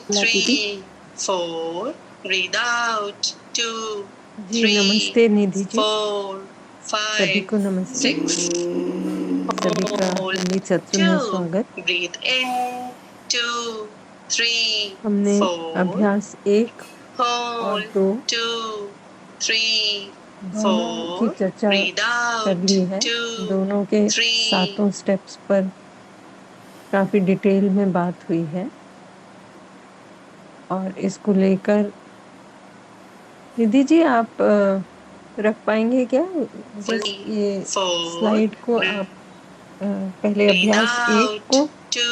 3, 4, breathe out, 2, जी 3, नमस्ते निधि जी, 4, सभी 5, को नमस्ते। 6, सभी का संगीत सत्संग में 2, स्वागत। breathe in, 2, 3, हमने 4, अभ्यास 1 और hold, 2 2, 3, दोनों की 4, चर्चा breathe कर out, ली है। 2, दोनों के 3, सातों स्टेप्स पर काफी डिटेल में बात हुई है और इसको लेकर निधि जी आप रख पाएंगे क्या? जस्ट 3, ये 4, स्लाइड को आप पहले breathe अभ्यास 1 out, को 2,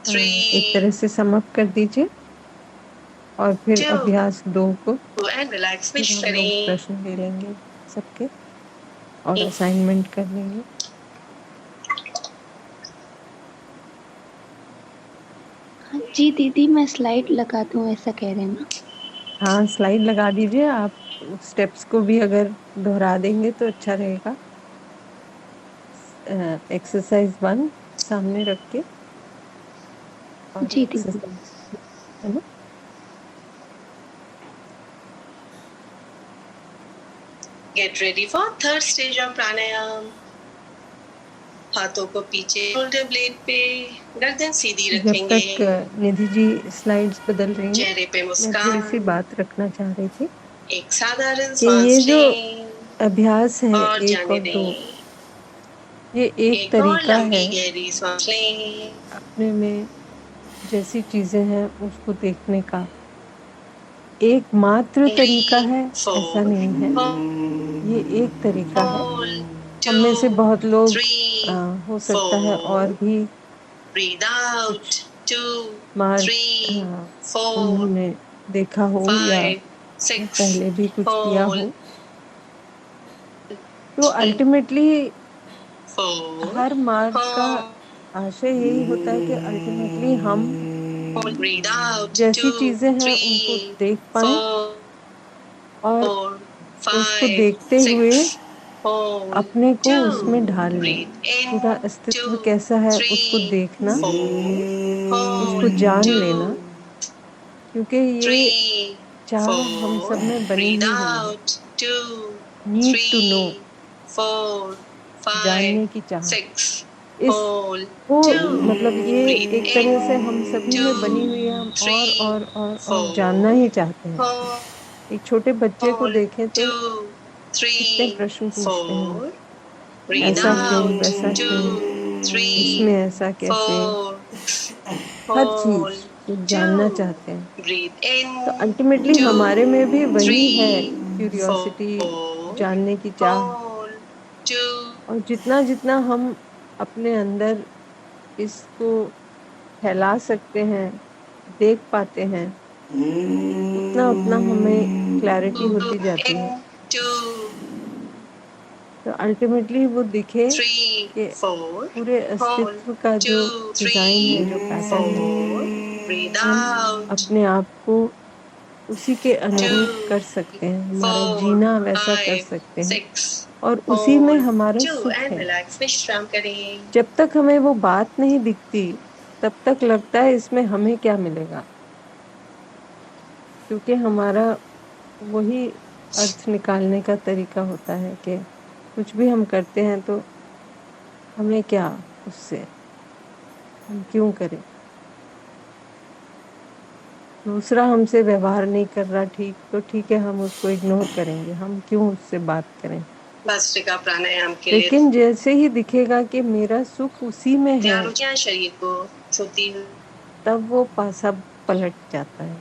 एक तरह 3, से समाप्त कर दीजिए और फिर 2, अभ्यास 2 को and relax फिर fish हम लोग करें। प्रश्न ले लेंगे सबके और असाइनमेंट कर लेंगे। हाँ जी दीदी, मैं स्लाइड लगा दूं, ऐसा कह रहे हैं ना? हाँ स्लाइड लगा दीजिए। आप स्टेप्स को भी अगर दोहरा देंगे तो अच्छा रहेगा। एक्सरसाइज 1 सामने रख के और जी दीदी। एक्सरसाइज है ना। Get ready for third stage of pranayam. हाथों को पीछे शोल्डर ब्लेड पे, गर्दन सीधी जब रखेंगे, तक निधि जी स्लाइड्स बदल रही हैं, चेहरे पे मैं थोड़ी सी मुस्कान, बात रखना चाह रही थी एक साधारण कि सांस ये जो लें अभ्यास है और 1 जाने और 2, दें। ये एक एक और तरीका है लंबी गहरी सांस लें, अपने में जैसी चीजें हैं उसको देखने का। एकमात्र तरीका 3, है ऐसा 4, नहीं है, ये एक तरीका है। hold, हम में से 2, बहुत लोग 3, हो सकता है और 4, भी breathe out, कुछ 2, मार्ग 3, 4, उन्होंने देखा हो या 5, 6, पहले भी कुछ किया हो। hold, तो अल्टीमेटली 4, हर मार्ग का hold, आशय यही होता है कि अल्टीमेटली हम breathe out, जैसी 2, चीजें हैं उनको 3, देख पाएं 4, और उसको 5, देखते हुए 6, hold, अपने को 2, उसमें ढाल लें। breathe in, पूरा 2, अस्तित्व कैसा है उसको 3, देखना, 4, उसको hold, जान 2, लेना, क्योंकि ये 3, चाह हम 4, सब में बनी breathe ही हुई है। out, 2, नीड टू नो, 3, 4, 5, जानने की चाह। 6, इस hold, वो 2, मतलब ये breathe एक in, तरह से हम सभी 2, में बनी हुई है। हम 3, और जानना 4, ही चाहते हैं। एक छोटे बच्चे को hold, देखें तो 2, कितने 3, प्रश्न पूछते हैं, 4, breathe ऐसा क्यों, out, वैसा 2, क्यों, 3, इसमें ऐसा कैसे, 4, हर चीज hold, वो 2, जानना चाहते हैं। breathe in, तो अल्टीमेटली 2, हमारे में भी वही है, 3, क्यूरियोसिटी, 4, जानने की चाह। hold, 2, और जितना जितना हम अपने अंदर इसको फैला सकते हैं, देख पाते हैं, उतना उतना हमें क्लैरिटी होती जाती है। in, 2, तो अल्टीमेटली वो दिखे 3, कि 4, पूरे hold, अस्तित्व का 2, जो डिजाइन है, जो 3, पैटर्न है, 4, breathe हम out, अपने आप को उसी के अनुरूप 2, कर सकते हैं, हमारा 4, जीना वैसा कर 5, सकते हैं 6, और उसी में hold, हमारा 2 सुख and है। relax विश्राम करें। जब तक हमें वो बात नहीं दिखती तब तक लगता है इसमें हमें क्या मिलेगा, क्योंकि हमारा वही अर्थ निकालने का तरीका होता है कि कुछ भी हम करते हैं तो हमें क्या उससे, हम क्यों करें। दूसरा हमसे व्यवहार नहीं कर रहा ठीक, तो ठीक है हम उसको इग्नोर करेंगे, हम क्यों उससे बात करें। भस्त्रिका प्राणायाम के लिए लेकिन जैसे ही दिखेगा कि मेरा सुख उसी में है, तैयार हो जाए शरीर को छूती हुई। तब वो पासा पलट जाता है।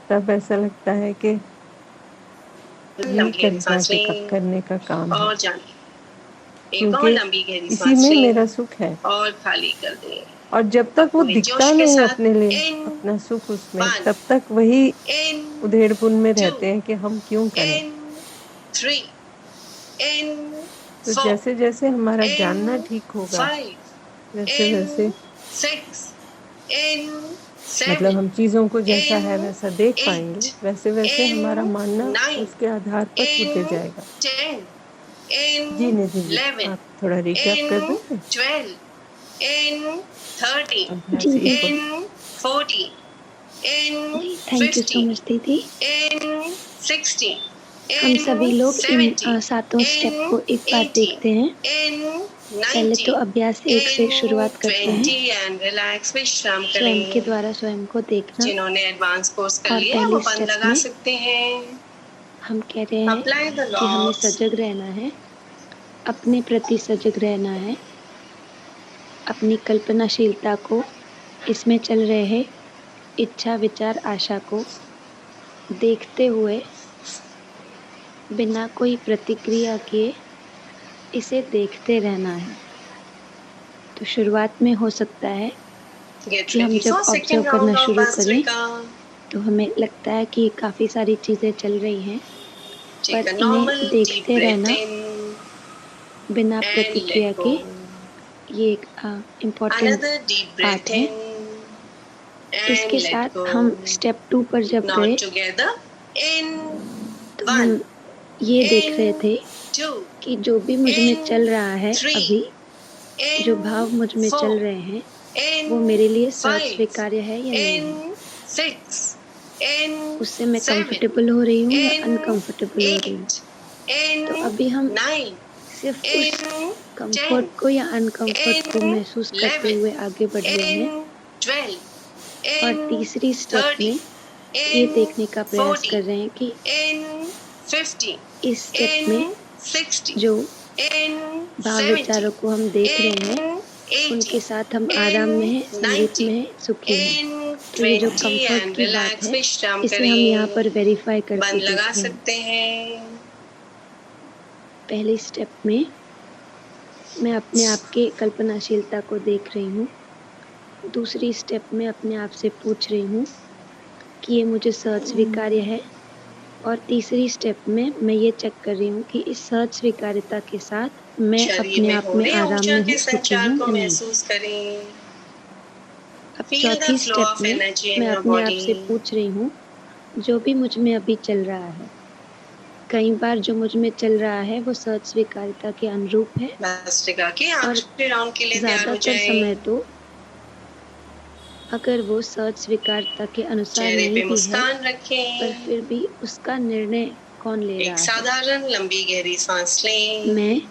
तब ऐसा लगता है कि यही लंबी गहरी करना सांस लें करने का काम है, और जाने। एक और क्योंकि लंबी गहरी इसी सांस में लें मेरा सुख है। और खाली कर दें। और जब तक अब वो पूरे दिखता जोश के नहीं साथ अपने लिए, इन, अपना सुख उसमें, 1, तब तक वही in, उधेड़पुन में 2, रहते हैं कि हम क्यों करें। in, 3, in, तो 4, जैसे जैसे हमारा in, जानना ठीक होगा, 5, वैसे in, वैसे 6, in, मतलब 7, हम चीजों को जैसा in, है वैसा देख पाएंगे, 8, वैसे वैसे in, हमारा मानना 9, उसके आधार पर in, होते जाएगा। 10, in, जी निधि जी, 11, आप थोड़ा रिकैप कर in, देंगे 12, in, 13, अभ्यास जी एक दीदी। और। in, 14, in thank you so 50, much दीदी। in 60, हम सभी in लोग इन 70, सातों स्टेप in को एक बार 80, देखते हैं। in पहले तो 90, अभ्यास 1 से in शुरुआत करते हैं। 20 एंड रिलैक्स विश्राम स्वयं के करें। द्वारा स्वयं को देखना। जिन्होंने एडवांस कोर्स कर और लिया है पहली वो बंद स्टेप लगा में सकते हैं। हम कह रहे हैं अप्लाई द कि हमें लॉक्स। सजग रहना है, अपने प्रति सजग रहना है, अपनी कल्पनाशीलता को, इसमें चल रहे इच्छा विचार आशा को देखते हुए बिना कोई प्रतिक्रिया किए इसे देखते रहना है। तो शुरुआत में हो सकता है गेट कि हम रेडी जब फॉर ऑब्जर्व सेकंड करना राउंड ऑफ शुरू करें भस्त्रिका। तो हमें लगता है कि काफी सारी चीजें चल रही हैं, टेक पर अ इन्हें नॉर्मल डीप देखते ब्रेथ रहना इन बिना एंड प्रतिक्रिया लेट गो। के, ये एक important another deep part breath है। इन एंड इसके लेट साथ गो। हम स्टेप 2 पर जब नाउ गए टुगेदर इन तो 1, हम ये देख रहे in थे 2, कि जो भी मुझ में in चल रहा है 3, अभी, जो in भाव मुझ में 4, चल रहे हैं वो in मेरे लिए सहज 5, स्वीकार्य है या नहीं है, in 6, in उससे मैं 7, कंफर्टेबल हो रही हूँ या in अनकंफर्टेबल हो रही हूँ। 8, in तो अभी हम 9, सिर्फ उस in 10, कंफर्ट को या अनकंफर्ट को in महसूस करते 11, हुए आगे बढ़ रहे हैं। in 12, और in तीसरी स्टेप 30, में ये in देखने का प्रयास 40, कर रहे हैं कि in 50, इस स्टेप in में 60, जो in भाव 70, विचारों को हम देख रहे हैं in 80, उनके साथ हम आराम में in हैं, संगीत 90, में हैं, सुखी हैं। in तो ये जो 20 कंफर्ट एंड की बात रिलैक्स है विश्राम इसे हम यहाँ करें। पर वेरीफाई करते बंद लगा देख रहे हैं। सकते हैं। पहली स्टेप में मैं अपने आप के कल्पनाशीलता को देख रही हूँ। दूसरी स्टेप में अपने आप से पूछ रही हूँ कि ये मुझे सहज स्वीकार्य है। और तीसरी स्टेप में मैं ये चेक कर रही हूँ कि इस सहज स्वीकार्यता के साथ मैं शरीर अपने में आप हो में रहे आराम ऊर्जा में के हूँ, सुखी संचार हूँ को या नहीं। महसूस करें। अब फील द चौथी फ्लो स्टेप ऑफ में एनर्जी इन मैं योर अपने आप बॉडी। से पूछ रही हूँ जो भी मुझ में अभी चल रहा है, कई बार जो मुझ में चल रहा है वो सहज स्वीकार्यता के अनुरूप है भस्त्रिका के और आखिरी राउंड के लिए तैयार हो ज्यादातर जाएं। समय तो अगर वो सहज स्वीकार्यता के अनुसार चेहरे नहीं पे भी है मुस्कान पर रखें। फिर भी उसका निर्णय कौन ले एक रहा है। साधारण लंबी गहरी सांस लें मैं,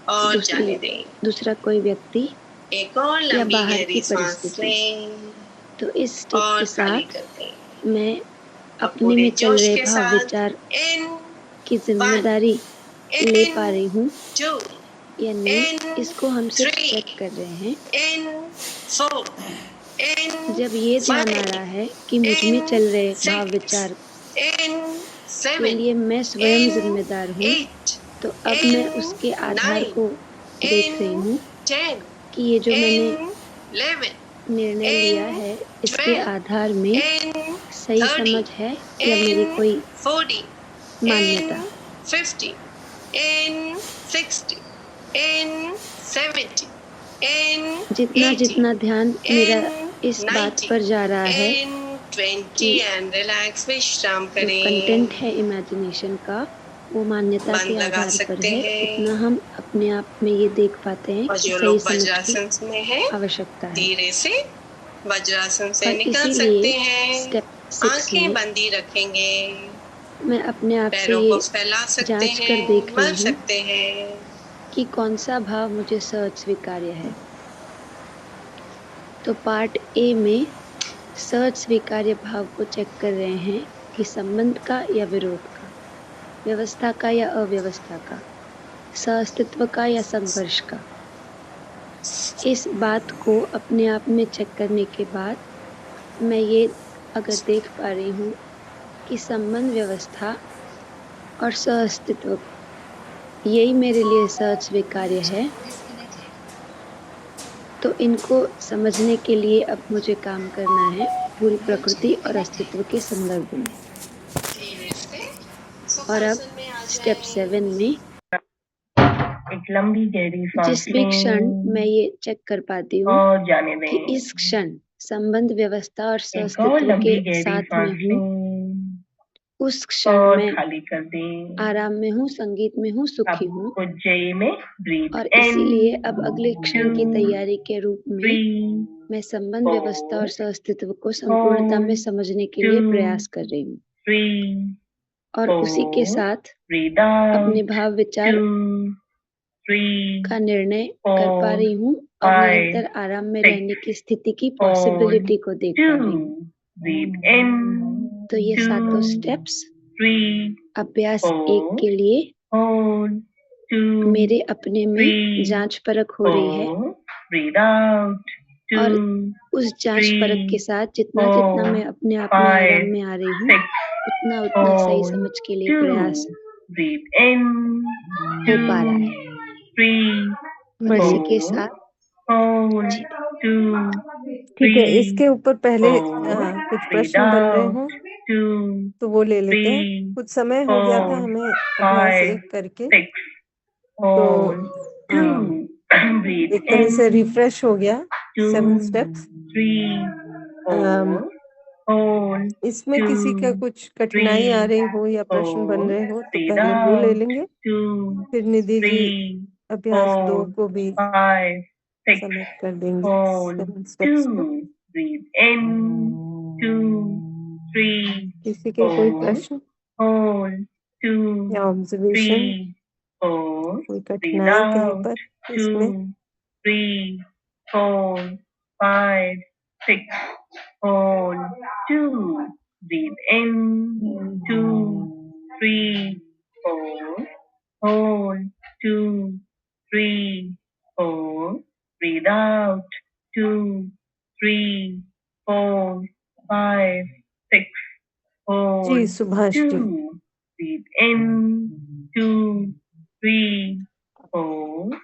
और जाने दें। दूसरा कोई व्यक्ति एक और या लंबी बाहर की गहरी सांस परिस्थिति। लें तो इस स्टेप और के खाली साथ कर दें। मैं अब अपने पूरे में चल जोश रहे के भाव साथ विचार इन की 1, जिम्मेदारी ले पा in रही हूँ 2, या नहीं, in इसको हम सिर्फ 3, चेक कर रहे हैं। in 4, in जब ये ध्यान आ 5, रहा है कि मुझ में in चल रहे भाव 6, विचार in के 7, लिए मैं स्वयं in जिम्मेदार हूँ, 8, तो अब मैं in उसके आधार 9, को देख रही in हूँ 10, कि ये जो मैंने in 11, निर्णय लिया in है इसके 12, आधार में in सही 30, समझ है या मेरी in कोई 40, मान्यता। in 50, in 60, in 70, in जितना 80, जितना ध्यान मेरा in इस बात 90, पर जा रहा है in 20 कि and relax विश्राम जो करें। कंटेंट है इमेजिनेशन का वो मान्यता के बंद लगा आधार पर सकते है, हैं। उतना हम अपने आप में ये देख पाते हैं और कि जो सही लोग समझ की वज्रासन में हैं आवश्यकता है। धीरे से वज्रासन से और निकल इसीलिए सकते हैं। स्टेप 6 आंखें में बंदी रखेंगे। मैं अपने आप से पैरों को ये फैला सकते जांच हैं, कर देख मल रही हूँ सकते हैं। कि कौन सा भाव मुझे सहज स्वीकार्य है। तो पार्ट ए में सहज स्वीकार्य भाव को चेक कर रहे हैं कि संबंध का या विरोध का, व्यवस्था का या अव्यवस्था का, सहअस्तित्व का या संघर्ष का। इस बात को अपने आप में चेक करने के बाद मैं ये अगर देख पा रही हूँ कि संबंध, व्यवस्था और सहअस्तित्व यही मेरे लिए सहज स्वीकार्य है, तो इनको समझने के लिए अब मुझे काम करना है पूरी प्रकृति और अस्तित्व के संदर्भ में। और अब स्टेप 7 में एक लंबी गहरी सांस जिस भी क्षण लें मैं ये चेक कर पाती हूँ और जाने कि दें। इस क्षण संबंध, व्यवस्था और एक और सहअस्तित्व लंबी के गहरी साथ में सांस हूँ, लें उस क्षण और में खाली कर दें। आराम में हूँ, संगीत में हूँ, सुखी हूँ। अब उज्जयी में ब्रीथ और इन, इसीलिए अब अगले क्षण की 2, तैयारी के रूप में 3, मैं संबंध, व्यवस्था और 4, सह-अस्तित्व को संपूर्णता में समझने के लिए 2, प्रयास कर रही हूँ। 3, और उसी के 4, साथ ब्रीथ अपने आउट, भाव, विचार 2, 3, का निर्णय कर पा 4, रही हूँ और 5, निरंतर आराम में 6, रहने की स्थिति की 4, पॉसिबिलिटी को देख पा रही हूँ। 2, ब्रीथ इन, तो ये 2, सातों स्टेप्स 3, अभ्यास 1 4, के लिए hold, 2, मेरे अपने में 3, जांच परख हो रही है 4, breathe out, और 2, उस जांच परख 3, के साथ जितना जितना 4, मैं अपने आप में आराम 5, में आ रही हूँ 6, उतना उतना सही hold, समझ के लिए 2, प्रयास breathe in, हो पा रहा 2, है। 3, और इसी के 4, साथ hold, जी 2, ठीक है, 3, इसके ऊपर पहले 4, कुछ breathe प्रश्न बन रहे out, हों 2, तो वो ले लेते हैं। 3, कुछ समय हो गया था 4, हमें अभ्यास 5, 1 करके, 6, तो hold, 2, breathe एक तरह in, से रिफ्रेश हो गया 7 2, स्टेप्स। 3, अम, 4, hold, इसमें 2, किसी का कुछ कठिनाई आ 3, रही हो या प्रश्न बन 4, रहे हो तो breathe पहले वो ले out, लेंगे, 2, फिर निधि जी 3, अभ्यास 2 4, को भी 5, 6, सबमिट कर देंगे hold, 7 स्टेप्स को। 2, breathe in, 2, 3, किसी के कोई 4, प्रश्न hold, 2, या ऑब्जर्वेशन, 3, 4, कोई breathe कठिनाई कहीं out, पर 2, इसमें? 3, 4, 5, 6, hold, 2, breathe in, 2, 3, 4, hold, 2, 3, 4, breathe out, 2, 3, 4, 5, 6, hold, ji Subhash ji. 2, breathe in, 2, 3, 4,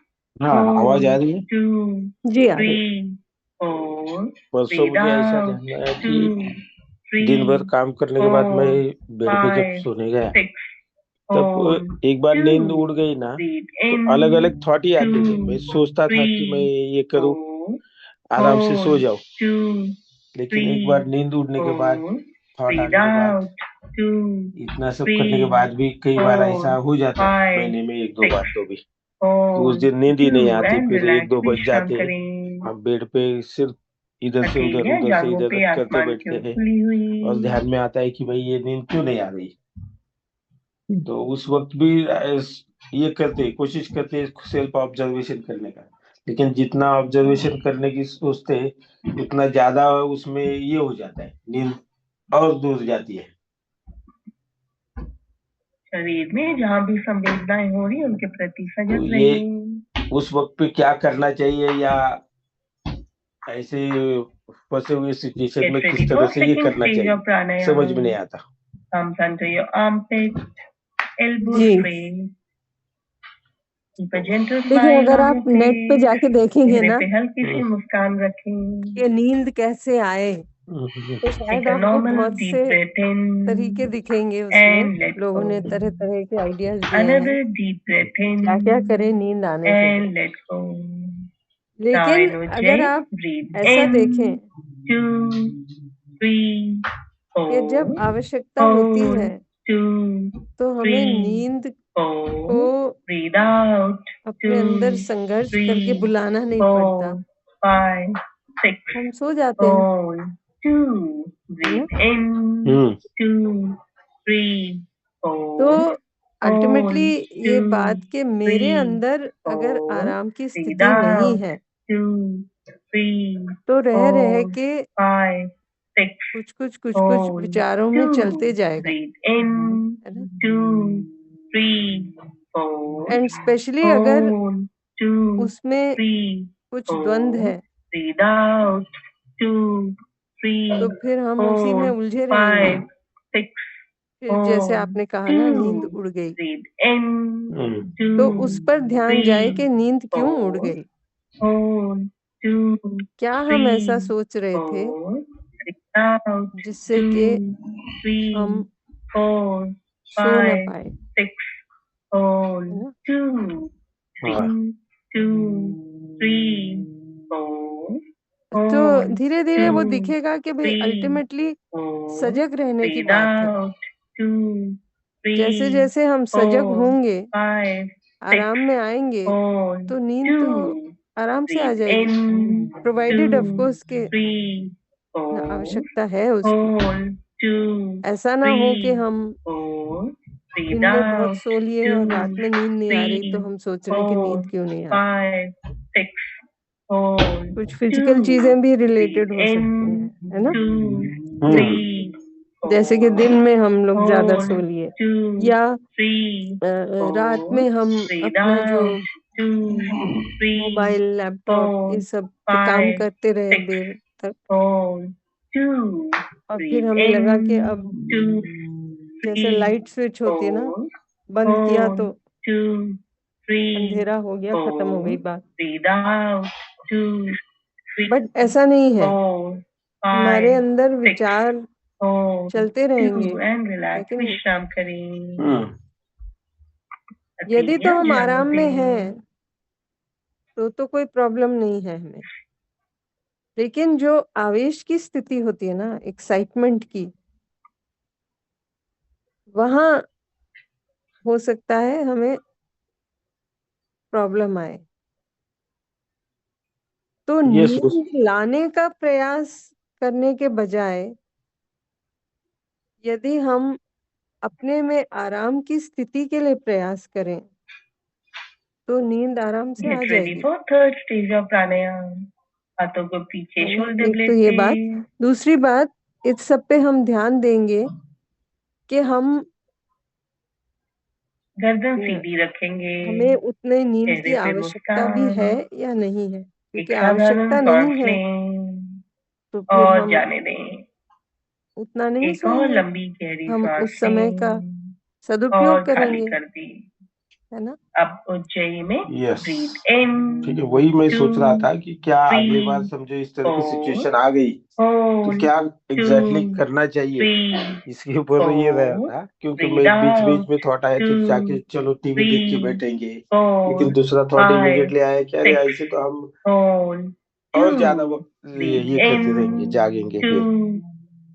हाँ, आवाज आ hold, रही है। 2, जी आ रही। 3, 4, परसों breathe मुझे ऐसा out, ध्यान में आया 2, कि दिन भर 3, काम करने के बाद मैं 4, बेड पे जब 5, सोने गया 6, तब hold, एक बार नींद 2, उड़ गई ना, breathe तो in, अलग अलग थॉट ही आते थे। मैं 2, सोचता था कि मैं 3, ये करूं, 4, आराम से सो hold, जाऊं, 2, लेकिन एक 3, बार नींद उड़ने के बाद 4, थॉट breathe आने के बाद out, 2, इतना सब करने के 3, बाद भी कई बार ऐसा 4, हो जाता है 5, महीने में 1-2 बार 6, तो भी कि उस hold, दिन नींद ही 2, नहीं आती, and फिर relax, 1-2 बज विश्राम जाते हैं। करें। हम बेड पे सिर्फ इधर से अकेले उधर उधर से जांघों इधर पे करते आसमान की बैठते ओर हैं खुली और हुई। ध्यान में आता है कि भाई ये नींद क्यों नहीं आ रही। तो उस वक्त भी ये करते कोशिश करते सेल्फ ऑब्जर्वेशन करने का, लेकिन जितना ऑब्जर्वेशन करने की सोचते उतना ज्यादा उसमें ये हो जाता है, नींद और दूर जाती है। शरीर में जहाँ भी संवेदनाएं हो रही उनके प्रति तो सजग ये रहें। उस वक्त पे क्या करना चाहिए या ऐसे फंसे हुए सिचुएशन में Get ready किस for तरह से ये second करना stage of चाहिए, समझ में नहीं pranayama. आता। Thumbs under your armpit, elbows जी straight. Keep a gentle देखिए, smile अगर on आप your नेट पे face. जाके देखेंगे चेहरे ना पे हल्की सी मुस्कान रखें. कि नींद कैसे आए, तो शायद Take a आपको normal बहुत deep से breath तरीके in दिखेंगे उसमें। and let लोगों go. ने तरह तरह के आइडियाज दिए हैं Another deep breath क्या क्या in करें नींद आने के लिए। and let go. लेकिन Nine अगर Ujjayi, आप breathe ऐसा in, देखें 2, 3, कि जब 4, आवश्यकता होती hold, है 2, तो हमें 3, नींद 4, को breathe out, अपने 2, अंदर संघर्ष करके 3, बुलाना नहीं पड़ता, 4, 5, 6, हम सो जाते हैं, hold, 2, है ना। breathe in, 2, 3, तो 4, अल्टीमेटली hold, ये 2, बात कि मेरे 3, अंदर अगर 4, आराम की breathe स्थिति नहीं out, है 2, 3, तो रह 4, के 5, 6, कुछ hold, विचारों में 2, चलते जाएगा, breathe in, है ना। 2, 3, 4, एंड स्पेशली अगर hold, 2, उसमें 3, कुछ द्वंद्व 4, है breathe out, 2, 3, तो फिर हम उसी में 4, उलझे रहेंगे। 5, 6, फिर जैसे hold, आपने कहा ना, नींद 2, उड़ गई, breathe in, तो 2, उस पर ध्यान जाए 3, कि नींद क्यों उड़ 4, गई, hold, 2, क्या हम ऐसा 3, सोच रहे थे 4, breathe out, जिससे 2, कि 3, हम 4, सो न 5, पाए, 6, hold, है ना। 2, 3, 2, 3, 4, तो hold, धीरे धीरे वो 2, दिखेगा कि भाई 3, अल्टीमेटली 4, सजग रहने की breathe बात है, out, 2 जैसे 3 जैसे हम सजग 4 होंगे, 5 आराम में आएंगे, 4 तो नींद तो 2 आराम से आ breathe जाएगी, in प्रोवाइडेड ऑफ 2 कोर्स के 3 आवश्यकता है उसकी। hold 2 ऐसा ना हो कि 3 हम 4 breathe दिन में बहुत out सो लिए और 2 रात में नींद नहीं आ रही, तो 3 हम सोच रहे हैं कि 4 नींद क्यों नहीं आ रही। 5 6 hold कुछ फिजिकल 2 चीजें भी breathe रिलेटेड हो सकती in हैं, है ना? 2 3 जैसे कि दिन में हम लोग ज्यादा सो hold लिए, 2 या 3 रात 4 में हम breathe अपना जो out 2 3 मोबाइल, लैपटॉप ये 4 सब पे काम 5 करते रहे 6 देर तक, hold 2 और फिर breathe हमें लगा कि in अब 2 जैसे 3 लाइट स्विच होती है ना, hold बंद किया तो 2 3 अंधेरा हो गया, खत्म हो गई hold बात। breathe out 2 3 बट ऐसा नहीं है, 4 हमारे 5 अंदर 6 विचार hold चलते 2 रहेंगे, and relax लेकिन विश्राम करें यदि तो हथेलियां हम जड़ आराम में दें हैं तो कोई प्रॉब्लम नहीं है हमें। लेकिन जो आवेश की स्थिति होती है ना, एक्साइटमेंट की, वहां हो सकता है हमें प्रॉब्लम आए। तो यस नींद लाने का प्रयास करने के बजाय यदि हम अपने में आराम की स्थिति के लिए प्रयास करें तो नींद आराम से आ Get ready जाएगी। for third stage of pranayam. हाथों को पीछे है ना? शोल्डर एक तो ब्लेड ये पे बात। दूसरी बात, इस सब पे हम ध्यान देंगे कि हम गर्दन सीधी रखेंगे हमें उतने नींद की चेहरे पे आवश्यकता भी है मुस्कान या नहीं है। एक क्योंकि साधारण आवश्यकता नहीं सांस है लें तो फिर और हम जाने दें उतना नहीं एक और सोएंगे, लंबी गहरी हम सांस उस समय का लें सदुपयोग और खाली करेंगे, कर दी है ना? अब उज्जयी में यस ब्रीथ इन ठीक है, वही मैं 2 सोच रहा था कि क्या अगली बार 3 समझो इस तरह की 4 सिचुएशन आ गई तो hold क्या 2 एग्जैक्टली करना चाहिए, 3 इसके ऊपर ये रहा 4 था। क्योंकि breathe मैं बीच out बीच में थॉट आया 2 तो जाके चलो टीवी देख के 3 बैठेंगे, 4 लेकिन दूसरा थॉट 5 इमीडिएटली आया कि अरे 6 ऐसे तो हम hold और ज्यादा 2 वक्त breathe ये in करते रहेंगे, जागेंगे 2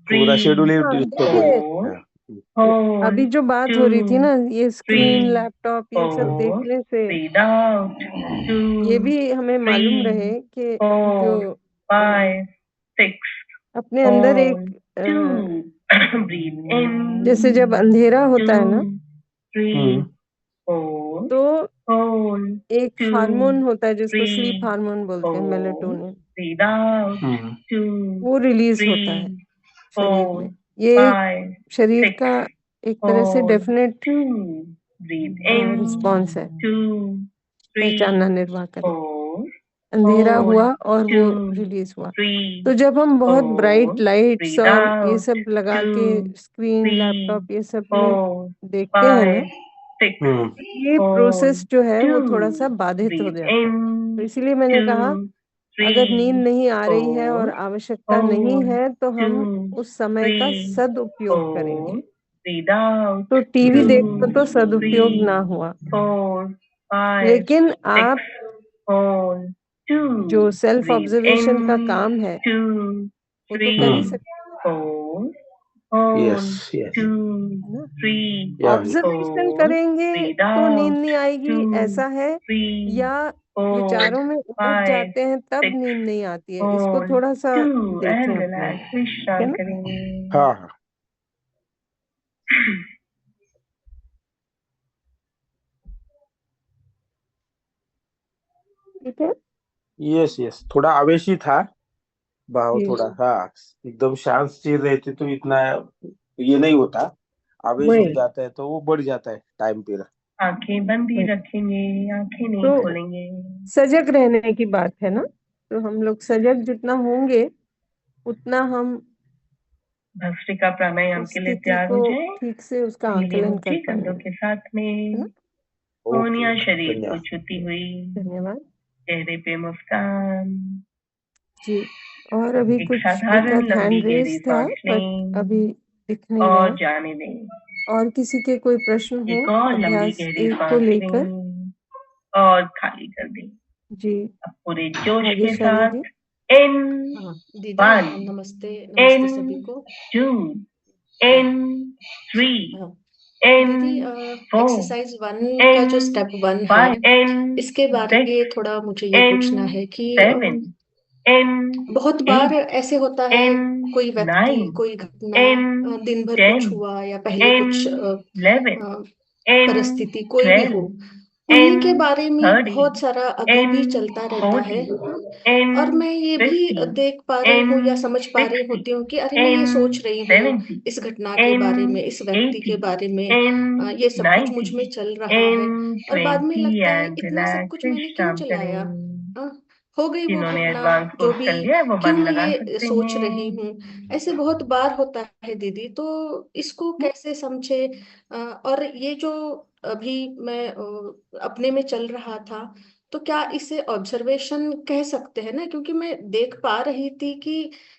फिर पूरा 3 शेड्यूल ही हाँ, डिस्टर्ब हो देखिए, जाएगा। हाँ, hold अभी जो बात 2 हो रही थी ना, ये स्क्रीन, 3 लैपटॉप ये सब 4 देखने से breathe out 2 ये भी हमें मालूम 3 रहे कि 4 जो 5 6 अपने अंदर एक hold 2 breathe in जैसे जब अंधेरा 2 होता है ना, 3 4 तो hold एक 2 हार्मोन होता है जिसको 3 स्लीप हार्मोन बोलते हैं, 4 मेलाटोनिन, breathe out 2 वो रिलीज होता 3 है शरीर 4 में। ये एक 5 शरीर 6 का एक तरह से hold definite 2 breathe in response है, 2 पहचानना 3 निर्वाह करें। 4 अंधेरा hold हुआ और 2 वो रिलीज हुआ। 3 तो जब हम बहुत 4 ब्राइट लाइट्स breathe और ये out सब लगा 2 के स्क्रीन, 3 लैपटॉप ये सब में 4 देखते हैं ना, 5 6 ये hold प्रोसेस जो है वो 2 थोड़ा सा बाधित हो breathe जाता है। in तो इसीलिए मैंने 2 कहा, अगर नींद 3 नहीं आ रही है और 4 आवश्यकता नहीं hold है तो 2 हम उस समय का 3 सदुपयोग 4 करेंगे। breathe out तो टीवी 2 देखना तो सदुपयोग 3 ना हुआ, 4 5 लेकिन 6 आप hold 2 जो सेल्फ breathe in ऑब्जर्वेशन का काम है 2 वो तो कर ही 3 सकते 4 hold यस यस 2 हैं ना। 3 ऑब्जर्वेशन 4 करेंगे breathe तो नींद out नहीं 2 आएगी ऐसा है, 3 या 4 विचारों में उलझ 5 जाते हैं तब 6 नींद नहीं आती है। इसको hold थोड़ा सा 2 देखें and अपने में, relax ठीक है विश्राम ना? करें हाँ हाँ ठीक है यस यस थोड़ा आवेशी था भाव जी, थोड़ा। हाँ एकदम शांत स्थिर रहते तो इतना ये नहीं होता, आवेश हो वही जाता है तो वो बढ़ जाता है टाइम पीरियड। आंखें बंद ही वही रखेंगे आंखें नहीं तो खोलेंगे सजग रहने की बात है ना, तो हम लोग सजग जितना होंगे उतना हम भस्त्रिका प्राणायाम उस के लिए स्थिति तैयार को हो जाए ठीक से उसका नीली आकलन कर मुट्ठी कंधों पाएंगे, के साथ है में ना? ओके कोहनियां ओके शरीर को धन्यवाद। छूती हुई धन्यवाद चेहरे पे मुस्कान जी। और अभी एक कुछ एक साधारण आध लंबी हैंड गहरी रेस था सांस बट लें अभी दिख नहीं और रहा। जाने दें और किसी के कोई प्रश्न हो एक और लंबी अभ्यास गहरी एक को सांस लेकर, लें और खाली कर दें जी अब पूरे जोश के भाग्यशाली जी। साथ इन हाँ दीदी 1 नमस्ते नमस्ते सभी इन को। 2 in 3, हाँ, in दीदी 4, एक्सरसाइज 1 का जो in स्टेप 1 है 5, in इसके बारे 6, में थोड़ा मुझे ये पूछना in है कि 7, in बहुत बार 8, ऐसे होता है in कोई व्यक्ति 9, कोई घटना in दिन भर 10, कुछ हुआ या पहले in कुछ 11, in परिस्थिति कोई भी हो 12, उन्हीं के in बारे में 13, बहुत सारा अभी भी in चलता रहता है 14, in और मैं ये भी 15, देख पा रही हूँ या in समझ पा रही 60, होती हूँ कि अरे मैं ये in सोच रही हूँ 70, इस घटना के बारे में in इस व्यक्ति के 80, बारे में in ये सब कुछ मुझ 90, में चल रहा है in और बाद में 20 लगता है and इतना सब relax कुछ मैंने क्यों विश्राम चलाया करें। अ, हो गई वो जिन्होंने घटना एडवांस जो कोर्स भी कर लिया है वो बंद क्यों लगा ये सकते सोच रही हैं। हूँ ऐसे बहुत बार होता है दीदी तो इसको कैसे समझे और ये जो अभी मैं अपने में चल रहा था तो क्या इसे ऑब्जर्वेशन कह सकते हैं ना क्योंकि मैं देख पा रही थी कि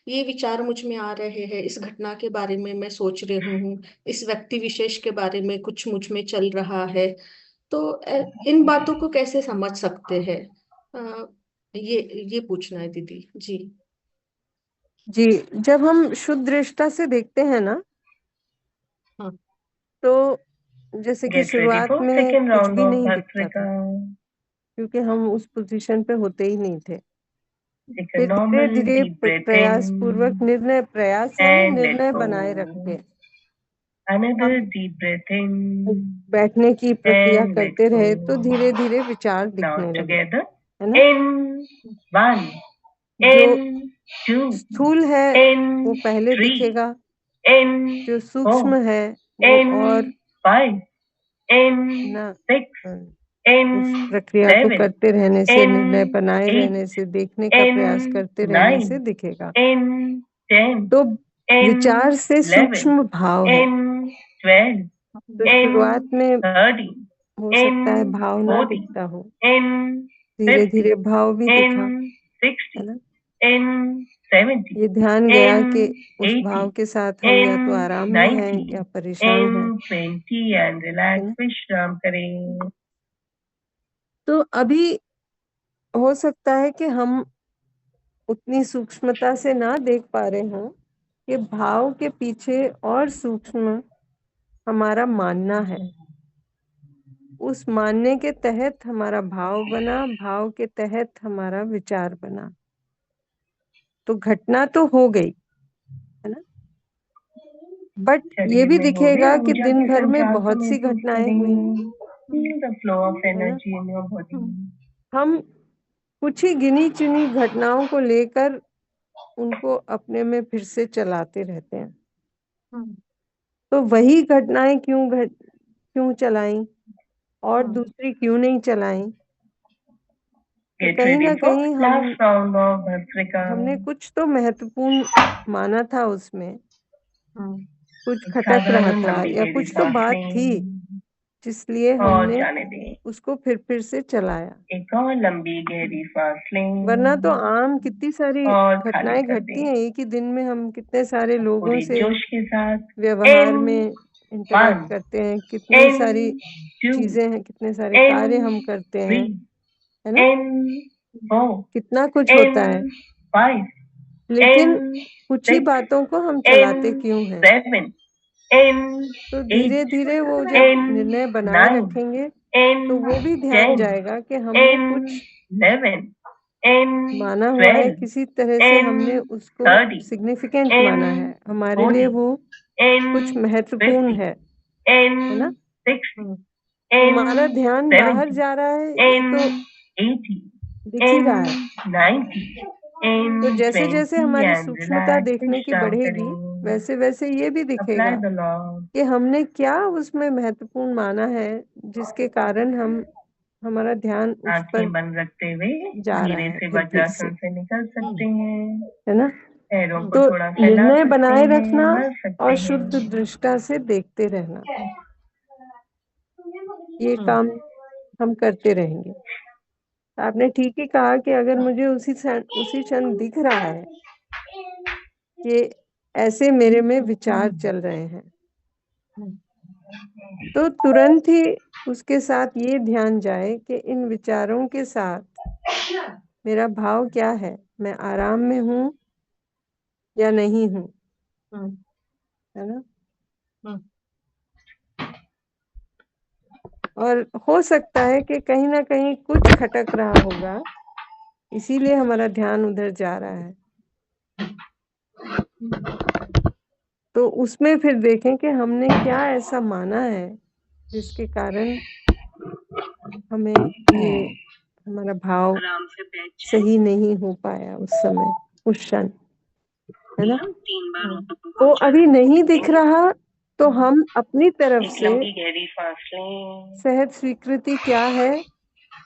ये विचार मुझ में आ रहे हैं इस घटना के बारे में मैं सोच रही हूँ इस व्यक्ति विशेष के बारे में कुछ मुझ में चल रहा है तो इन बातों को कैसे समझ सकते हैं अ, ये पूछना है दीदी जी जी, जब हम शुद्ध दृष्टा से देखते हैं ना हाँ तो जैसे कि गेट रेडी शुरुआत फॉर में सेकेंड कुछ राउंड भी ऑफ नहीं दिखता भस्त्रिका। था क्योंकि हम उस पोजीशन पे होते ही नहीं थे। टेक अ फिर धीरे नॉर्मल धीरे डीप ब्रेथ प्रयास पूर्वक इन प्रयास यानी एंड लेट निर्णय गो। बनाए रख के अनदर हम डीप ब्रेथ इन बैठने की प्रक्रिया एंड लेट करते गो। रहे तो धीरे धीरे विचार नाउ दिखने लगे, टुगेदर है ना। in 1, जो in 2, स्थूल है in वो पहले 3, दिखेगा, in जो 4, सूक्ष्म है वो in और 5, in ना 6, अ, in उस प्रक्रिया को 7, करते रहने से, in निर्णय बनाए 8, रहने से, देखने का in प्रयास करते रहने 9, से दिखेगा। in 10, तो in विचार से 11, सूक्ष्म भाव है। in 12, तो in शुरुआत में 13, हो in सकता है भाव ना 14, दिखता हो, in धीरे 50, धीरे भाव भी in दिखा, 60, है ना। in 70, ये ध्यान गया in कि उस 80, भाव के साथ हम या in तो आराम में हैं 90, या परेशान हैं, in 20 and है relax ना। विश्राम करें। तो अभी हो सकता है कि हम उतनी सूक्ष्मता से ना देख पा रहे हों कि भाव के पीछे और सूक्ष्म हमारा मानना है। उस मानने के तहत हमारा भाव बना, भाव के तहत हमारा विचार बना। तो घटना तो हो गई, है ना। बट ये शरीर भी में हो गए दिखेगा कि ऊर्जा दिन के भर में संचार को बहुत सी महसूस घटनाएं हुई, करें। Feel the flow of है ना। energy in your body. हम कुछ ही गिनी चुनी घटनाओं को लेकर उनको अपने में फिर से चलाते रहते हैं। तो वही घटनाएं क्यों चलाई और दूसरी क्यों नहीं चलाई। तो Get कहीं ready ना for कहीं last round of Bhastrika. हमने कुछ तो महत्वपूर्ण माना था उसमें, कुछ एक खटक रहा साधारण था लंबी या गहरी कुछ तो सांस बात थी लें जिसलिए और हमने जाने दें। उसको फिर से चलाया। एक और लंबी गहरी सांस वरना तो लें आम कितनी सारी और खाली घटनाएं कर घटती दें। हैं एक ही दिन में। हम कितने सारे लोगों पूरे से जोश के साथ व्यवहार in में इंटरेक्ट 1, करते हैं, कितनी in सारी 2, चीजें हैं, कितने सारे in कार्य हम करते हैं, 3, है ना। in 4, कितना कुछ in होता है, 5, लेकिन in कुछ ही 6, बातों को हम in चलाते क्यों हैं। 7, in तो 8, धीरे धीरे वो जब in निर्णय बनाए 9, रखेंगे in तो वो भी ध्यान 10, जाएगा कि हमने in कुछ 11, in माना हुआ है, 12, किसी तरह से in हमने उसको 30, सिग्निफिकेंट in माना है, हमारे लिए 40, वो in कुछ महत्वपूर्ण 50, है in ना। 60, in हमारा ध्यान बाहर 70, जा रहा है ये in तो 80, दिख ही in रहा है। 90, in तो जैसे जैसे 20 हमारी and सूक्ष्मता relax देखने की विश्राम बढ़ेगी करें। वैसे वैसे ये भी Apply दिखेगा the law. कि हमने क्या उसमें महत्वपूर्ण माना है जिसके कारण हम हमारा ध्यान उस पर आंखें बंद रखते हुए जा रहा धीरे है से फिर से, वज्रासन से निकल सकते हैं। है ना। पैरों को तो थोड़ा फैला निर्णय सकते बनाए हैं, रखना मल सकते और हैं। शुद्ध दृष्टा से देखते रहना, ये काम हम करते रहेंगे। आपने ठीक ही कहा कि अगर मुझे उसी क्षण दिख रहा है कि ऐसे मेरे में विचार चल रहे हैं तो तुरंत ही उसके साथ ये ध्यान जाए कि इन विचारों के साथ मेरा भाव क्या है, मैं आराम में हूँ या नहीं हूँ, है ना। और हो सकता है कि कहीं ना कहीं कुछ खटक रहा होगा, इसीलिए हमारा ध्यान उधर जा रहा है। तो उसमें फिर देखें कि हमने क्या ऐसा माना है जिसके कारण हमें ये हमारा भाव सही नहीं हो पाया उस समय, उस क्षण, है ना। तो अभी नहीं दिख रहा तो हम अपनी तरफ से गहरी सांस लें सहज स्वीकृति क्या है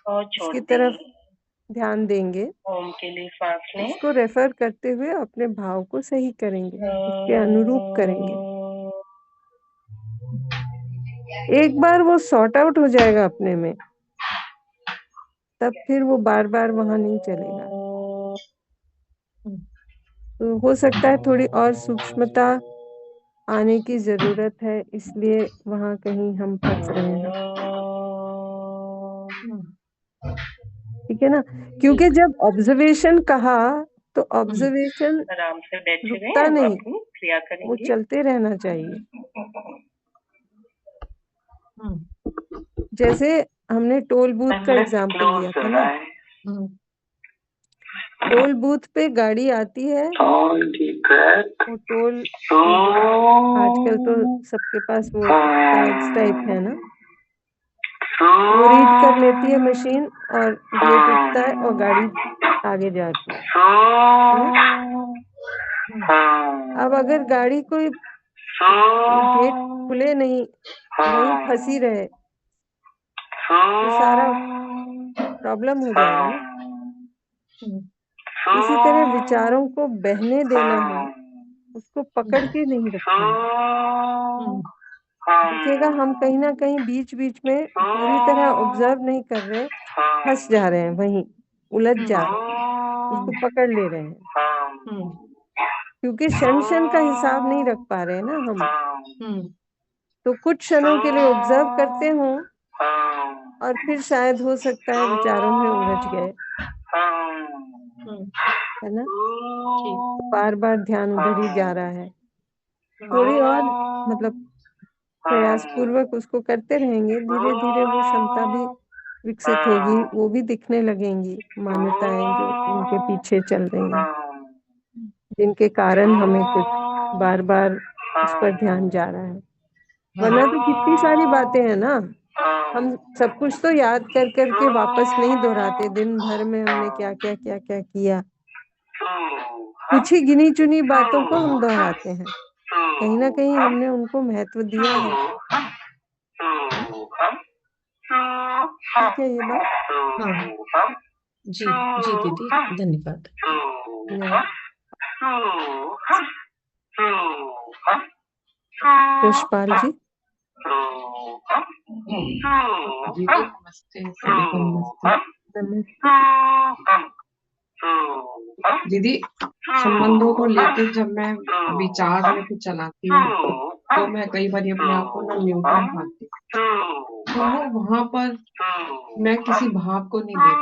और छोड़ इसकी दें। तरफ ध्यान देंगे, ओम के लिए सांस लें। उसको रेफर करते हुए अपने भाव को सही करेंगे, उसके अनुरूप करेंगे। एक बार वो सॉर्ट आउट हो जाएगा अपने में, तब फिर वो बार बार वहां नहीं चलेगा। तो हो सकता है थोड़ी और सूक्ष्मता आने की जरूरत है, इसलिए वहां कहीं हम फंस रहे हैं। ठीक है ना, क्योंकि जब ऑब्जर्वेशन कहा तो ऑब्जर्वेशन आराम से बैठे रुकता रहें, नहीं, अपनी क्रिया वो करेंगे। चलते रहना चाहिए। जैसे हमने टोल बूथ का एग्जाम्पल लिया था ना, टोल बूथ पे गाड़ी आती है, वो टोल आजकल तो सबके पास वो कार्ड्स टाइप है ना, वो रीड कर लेती है मशीन और गेट उठता है और गाड़ी आगे जाती है ना। अब अगर गाड़ी कोई गेट खुले नहीं, वहीं फंसी रहे तो सारा प्रॉब्लम हो जाएगा ना। इसी तरह विचारों को बहने देना है, उसको पकड़ के नहीं रखना है। देखिएगा हम कहीं ना कहीं बीच बीच में पूरी तरह ऑब्जर्व नहीं कर रहे, फंस जा रहे हैं, वहीं उलझ जा रहे हैं, उसको पकड़ ले रहे हैं, क्योंकि क्षण क्षण का हिसाब नहीं रख पा रहे हैं ना हम। तो कुछ क्षणों के लिए ऑब्जर्व करते हों और फिर शायद हो सकता है विचारों में उलझ गए, है ना। बार बार ध्यान उधर ही जा रहा है। थोड़ी और मतलब प्रयास पूर्वक उसको करते रहेंगे, धीरे धीरे वो क्षमता भी विकसित होगी, वो भी दिखने लगेंगी मान्यताएं जो उनके पीछे चल रही हैं, जिनके कारण हमें कुछ बार बार उस पर ध्यान जा रहा है। वरना तो कितनी सारी बातें हैं ना, हम सब कुछ तो याद कर करके वापस नहीं दोहराते, दिन भर में हमने क्या क्या क्या क्या किया, कुछ ही गिनी चुनी बातों को हम दोहराते हैं, कहीं ना कहीं हमने उनको महत्व दिया है। ठीक है ये बात। हाँ जी जी दीदी, धन्यवाद। यशपाल जी। नमस्ते, सभी को नमस्ते। दीदी, संबंधों को लेकर जब मैं विचार लेके चलाती हूँ तो मैं कई बार अपने आप को ना न्यूट्रल पाती हूँ, तो वहां पर मैं किसी भाव को नहीं देख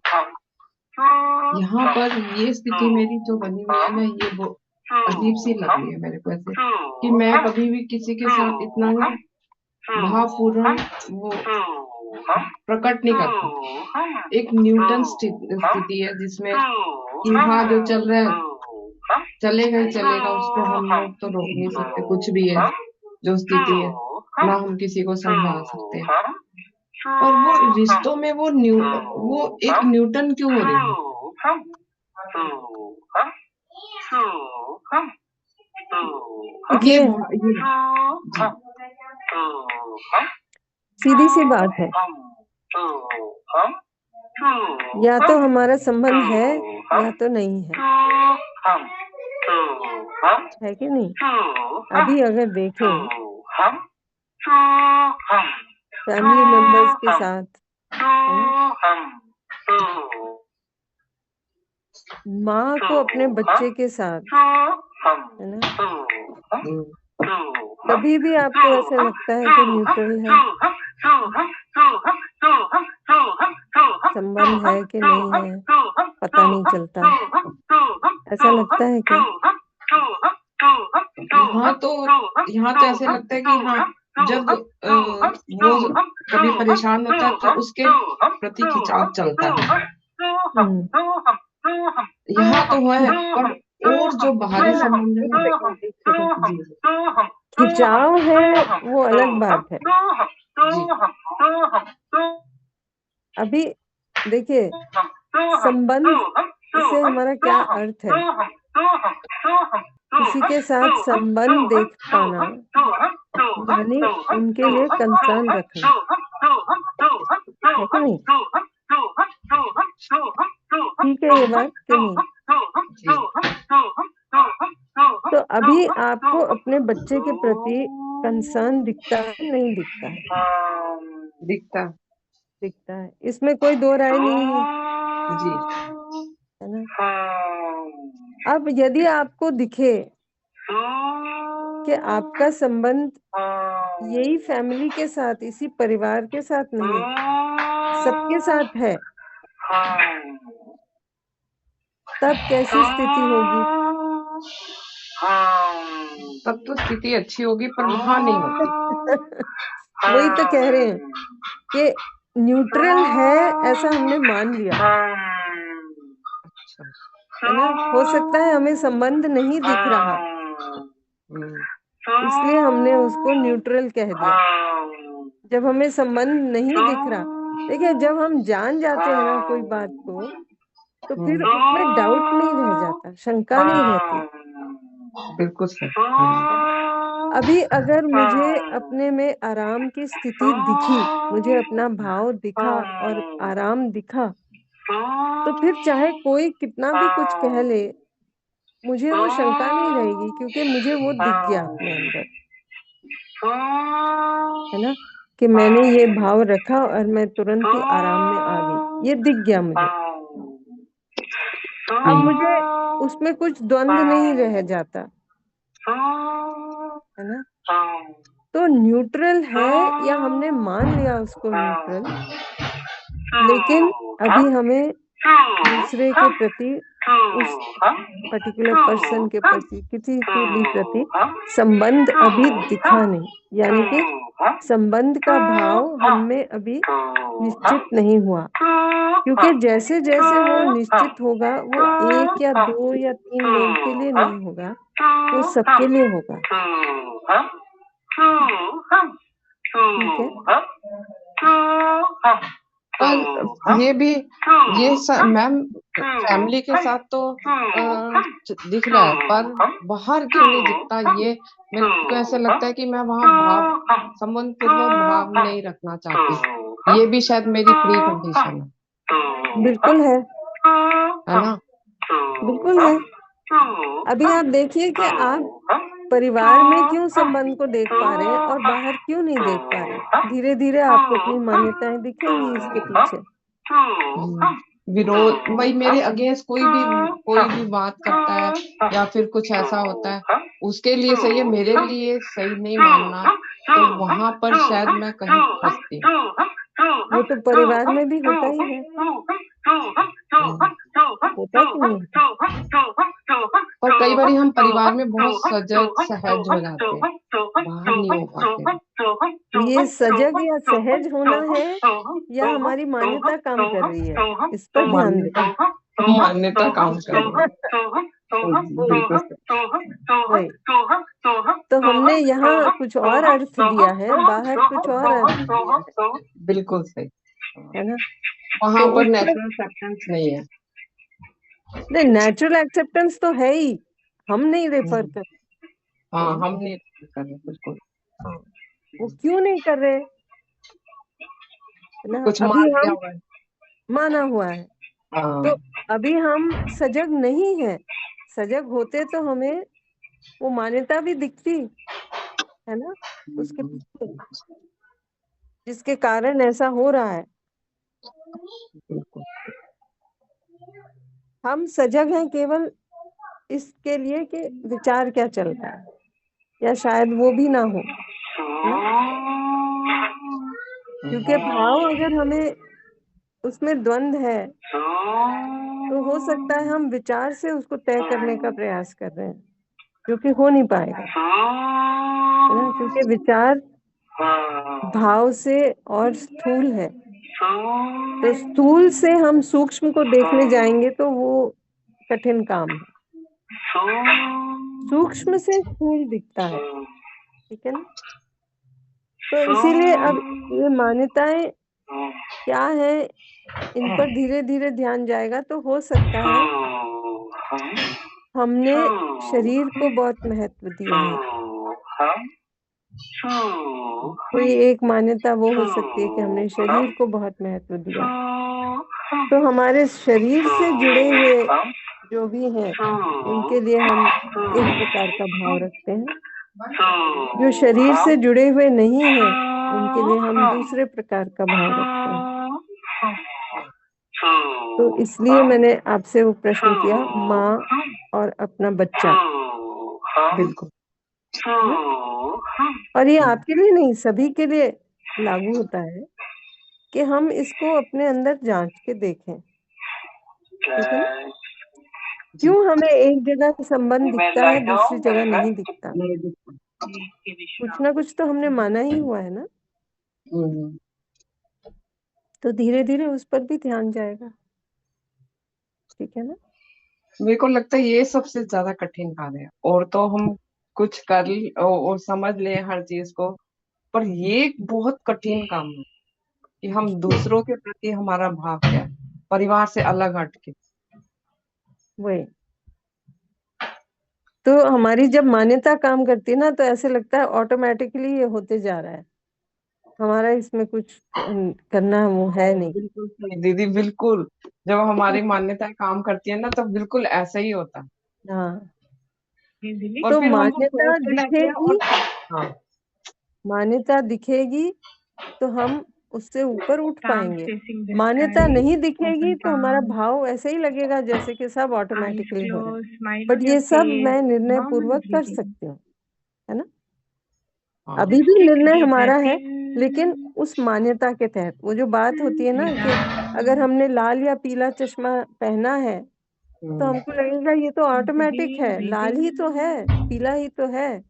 पाती। यहाँ पर ये स्थिति मेरी जो बनी हुई है ना, ये वो अजीब सी लग रही है मेरे को, ऐसे कि मैं कभी भी किसी के साथ इतना ना भावपूर्ण वो प्रकट नहीं करता। एक न्यूटन स्थिति है जिसमें यहाँ जो चल रहा है चलेगा ही चलेगा, उसको हम लोग तो रोक नहीं सकते, कुछ भी है जो स्थिति है, ना हम किसी को समझा सकते हैं। और वो रिश्तों में वो एक न्यूटन क्यों हो रही है? ये सीधी सी बात है, या तो हमारा संबंध है या तो नहीं है कि नहीं। अभी अगर देखें फैमिली मेंबर्स के साथ, माँ को अपने बच्चे के साथ, है ना, कभी भी आपको ऐसा लगता है कि न्यूट्रल है, संबंध है कि नहीं है पता नहीं चलता, ऐसा लगता है क्या? यहाँ तो ऐसे लगता है कि हाँ, जब वो कभी परेशान होता है तो उसके प्रति खिंचाव चलता है। यहाँ तो है, पर और जो बाहरी संबंध है ना, जी खिंचाव है वो अलग बात है। जी अभी देखिए, संबंध से हमारा क्या अर्थ है? किसी के साथ संबंध देख पाना यानी उनके लिए कंसर्न रखना, है कि नहीं? ठीक है ये बात कि नहीं? जी तो अभी आपको अपने बच्चे के प्रति कंसर्न दिखता है, नहीं दिखता है? दिखता दिखता है, इसमें कोई दो राय नहीं है, जी है ना? अब यदि आपको दिखे कि आपका संबंध यही फैमिली के साथ, इसी परिवार के साथ नहीं, सबके साथ है, तब कैसी स्थिति होगी? तब तो स्थिति अच्छी होगी, पर वहां नहीं होती। वही तो कह रहे हैं कि न्यूट्रल है, ऐसा हमने मान लिया, अच्छा है ना? हो सकता है हमें संबंध नहीं दिख रहा, इसलिए हमने उसको न्यूट्रल कह दिया। जब हमें संबंध नहीं दिख रहा, देखिए जब हम जान जाते हैं ना कोई बात को, तो फिर उसमें डाउट नहीं रह जाता, शंका नहीं रहती। बिल्कुल सही। अभी अगर मुझे अपने में आराम की स्थिति दिखी, मुझे अपना भाव दिखा और आराम दिखा, तो फिर चाहे कोई कितना भी कुछ कह ले, मुझे वो शंका नहीं रहेगी, क्योंकि मुझे वो दिख गया अपने अंदर, है ना? कि मैंने ये भाव रखा और मैं तुरंत ही आराम में आ गई, ये दिख गया मुझे। अब मुझे उसमें कुछ द्वंद नहीं रह जाता, है ना? तो न्यूट्रल है या हमने मान लिया उसको न्यूट्रल, लेकिन अभी हमें दूसरे के प्रति, उस पर्टिकुलर पर्सन के प्रति, किसी के भी प्रति संबंध अभी दिखा नहीं, यानी कि संबंध का भाव हमें अभी निश्चित नहीं हुआ, क्योंकि जैसे जैसे वो निश्चित होगा, वो 1 या 2 या 3 लोग के लिए नहीं होगा, वो सबके लिए होगा। ठीक है? पर मैम फैमिली के साथ तो दिख रहा है, पर बाहर क्यों नहीं दिखता? ये मेरे को ऐसा लगता है कि मैं वहाँ संबंध पूर्वक भाव नहीं रखना चाहती। ये भी शायद मेरी प्री कंडीशन है। बिल्कुल है ना? बिल्कुल है। अभी आप देखिए कि आप परिवार में क्यों संबंध को देख पा रहे हैं और बाहर क्यों नहीं देख पा रहे? धीरे धीरे आपको अपनी मान्यताएं दिखेंगी इसके पीछे। विरोध, भाई मेरे अगेंस्ट कोई भी बात करता है या फिर कुछ ऐसा होता है, उसके लिए सही है, मेरे लिए सही नहीं मानना, तो वहां पर शायद मैं कहीं फंसती हूँ। वो तो परिवार में भी होता ही है, होता कि नहीं? पर कई बार हम परिवार में बहुत सजग सहज हो जाते हैं, बाहर नहीं हो पाते। ये सजग या सहज होना है या हमारी मान्यता काम कर रही है, इस पर ध्यान दें। मान्यता काम कर रही है। तो हमने यहाँ कुछ और अर्थ दिया है, बाहर कुछ और अर्थ दिया है। बिल्कुल सही, है ना? वहाँ पर नेचुरल एक्सेप्टेंस नहीं है। नहीं, नेचुरल एक्सेप्टेंस तो है ही, हम नहीं रेफर कर रहे। हाँ, हम नहीं कर रहे, बिल्कुल। वो क्यों नहीं कर रहे ना? कुछ अभी हम हुआ माना हुआ है, तो अभी हम सजग नहीं है। सजग होते तो हमें वो मान्यता भी दिखती, है ना, उसके पीछे, जिसके कारण ऐसा हो रहा है। हम सजग हैं केवल इसके लिए कि विचार क्या चल रहा है, या शायद वो भी ना हो, क्योंकि भाव अगर हमें उसमें द्वंद है, तो हो सकता है हम विचार से उसको तय करने का प्रयास कर रहे हैं, जो कि हो नहीं पाएगा, है ना, क्योंकि विचार भाव से और स्थूल है। तो स्थूल से हम सूक्ष्म को देखने जाएंगे तो वो कठिन काम है। सूक्ष्म से स्थूल दिखता है, ठीक है ना। तो इसीलिए अब ये मान्यताएं क्या है, इन पर धीरे धीरे ध्यान जाएगा तो हो सकता है हमने शरीर को बहुत महत्व दिया है। कोई एक मान्यता वो हो सकती है कि हमने शरीर को बहुत महत्व दिया, तो हमारे शरीर से जुड़े हुए जो भी हैं उनके लिए हम एक प्रकार का भाव रखते हैं, जो शरीर से जुड़े हुए नहीं हैं उनके लिए हम दूसरे प्रकार का भाव रखते हैं। तो इसलिए मैंने आपसे वो प्रश्न किया, माँ और अपना बच्चा। बिल्कुल। और ये आपके लिए नहीं, सभी के लिए लागू होता है कि हम इसको अपने अंदर जांच के देखें, ठीक है ना। क्यों हमें एक जगह संबंध दिखता है, दूसरी जगह नहीं दिखता? कुछ ना कुछ तो हमने माना ही हुआ है ना। तो धीरे धीरे उस पर भी ध्यान जाएगा, ठीक है ना। मेरे को लगता है ये सबसे ज्यादा कठिन कार्य है। और तो हम कुछ कर और समझ ले हर चीज को, पर ये बहुत कठिन काम है कि हम दूसरों के प्रति हमारा भाव क्या है, परिवार से अलग हटके। वही तो हमारी जब मान्यता काम करती है ना, तो ऐसे लगता है ऑटोमेटिकली ये होते जा रहा है, हमारा इसमें कुछ करना वो है नहीं। बिल्कुल सही दीदी, बिल्कुल। जब हमारी मान्यताएं काम करती है ना, तब बिल्कुल ऐसा ही होता है। हाँ, और तो फिर हम वो मान्यता सोचने लगते हैं दिखेगी, हाँ, मान्यता दिखेगी तो हम उससे ऊपर उठ पाएंगे। मान्यता नहीं दिखेगी तो हमारा भाव ऐसे ही लगेगा जैसे कि सब ऑटोमेटिकली हो रहा है। बट ये सब मैं निर्णय पूर्वक कर सकती हूँ, है ना। हाँ, अभी भी निर्णय हमारा है, लेकिन उस मान्यता के तहत। वो जो बात होती है ना कि अगर हमने लाल या पीला चश्मा पहना है तो हमको लगेगा ये तो ऑटोमेटिक है, लाल ही तो है, पीला ही तो है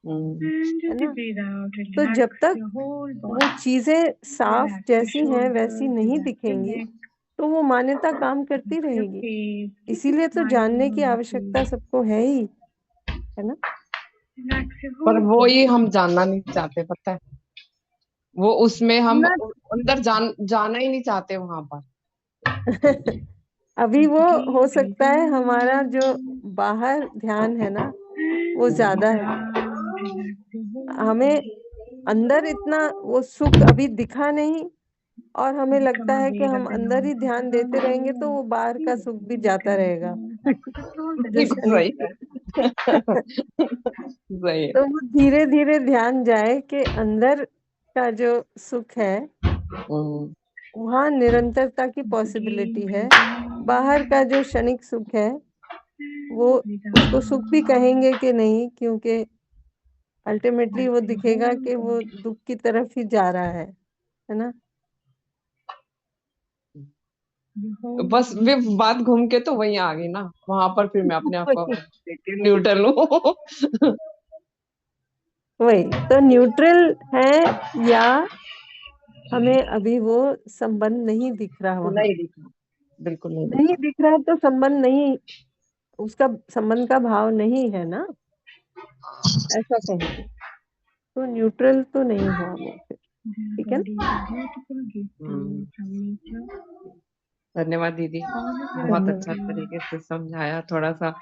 ना। तो जब तक वो चीजें साफ जैसी हैं वैसी नहीं दिखेंगी तो वो मान्यता काम करती रहेगी। इसीलिए तो जानने की आवश्यकता सबको है ही, है ना। पर वो ही हम जानना नहीं चाहते, पता है। वो उसमें हम ना अंदर जाना ही नहीं चाहते वहां पर। अभी वो हो सकता है हमारा जो बाहर ध्यान है ना वो ज्यादा है, हमें अंदर इतना वो सुख अभी दिखा नहीं, और हमें लगता है कि हम अंदर ही ध्यान देते रहेंगे तो वो बाहर का सुख भी जाता रहेगा। जो सही शनि है। सही है। तो वो धीरे धीरे ध्यान जाए कि अंदर का जो सुख है वहाँ निरंतरता की पॉसिबिलिटी है, बाहर का जो क्षणिक सुख है वो उसको सुख भी कहेंगे कि नहीं, क्योंकि अल्टीमेटली वो दिखेगा कि वो दुख की तरफ ही जा रहा है ना। बस वे बात घूम के तो वही आ गई ना, वहां पर फिर मैं अपने आप को देख के न्यूट्रल हूँ। वही तो न्यूट्रल है, या हमें अभी वो संबंध नहीं दिख रहा, वहां नहीं दिखा, बिल्कुल नहीं नहीं दिखा। दिख रहा है तो संबंध नहीं, उसका संबंध का भाव नहीं है ना, ऐसा कहेंगे। तो न्यूट्रल तो नहीं हुआ वो फिर, ठीक है ना। धन्यवाद दीदी, बहुत अच्छा धन्यवाद। तरीके से समझाया। थोड़ा सा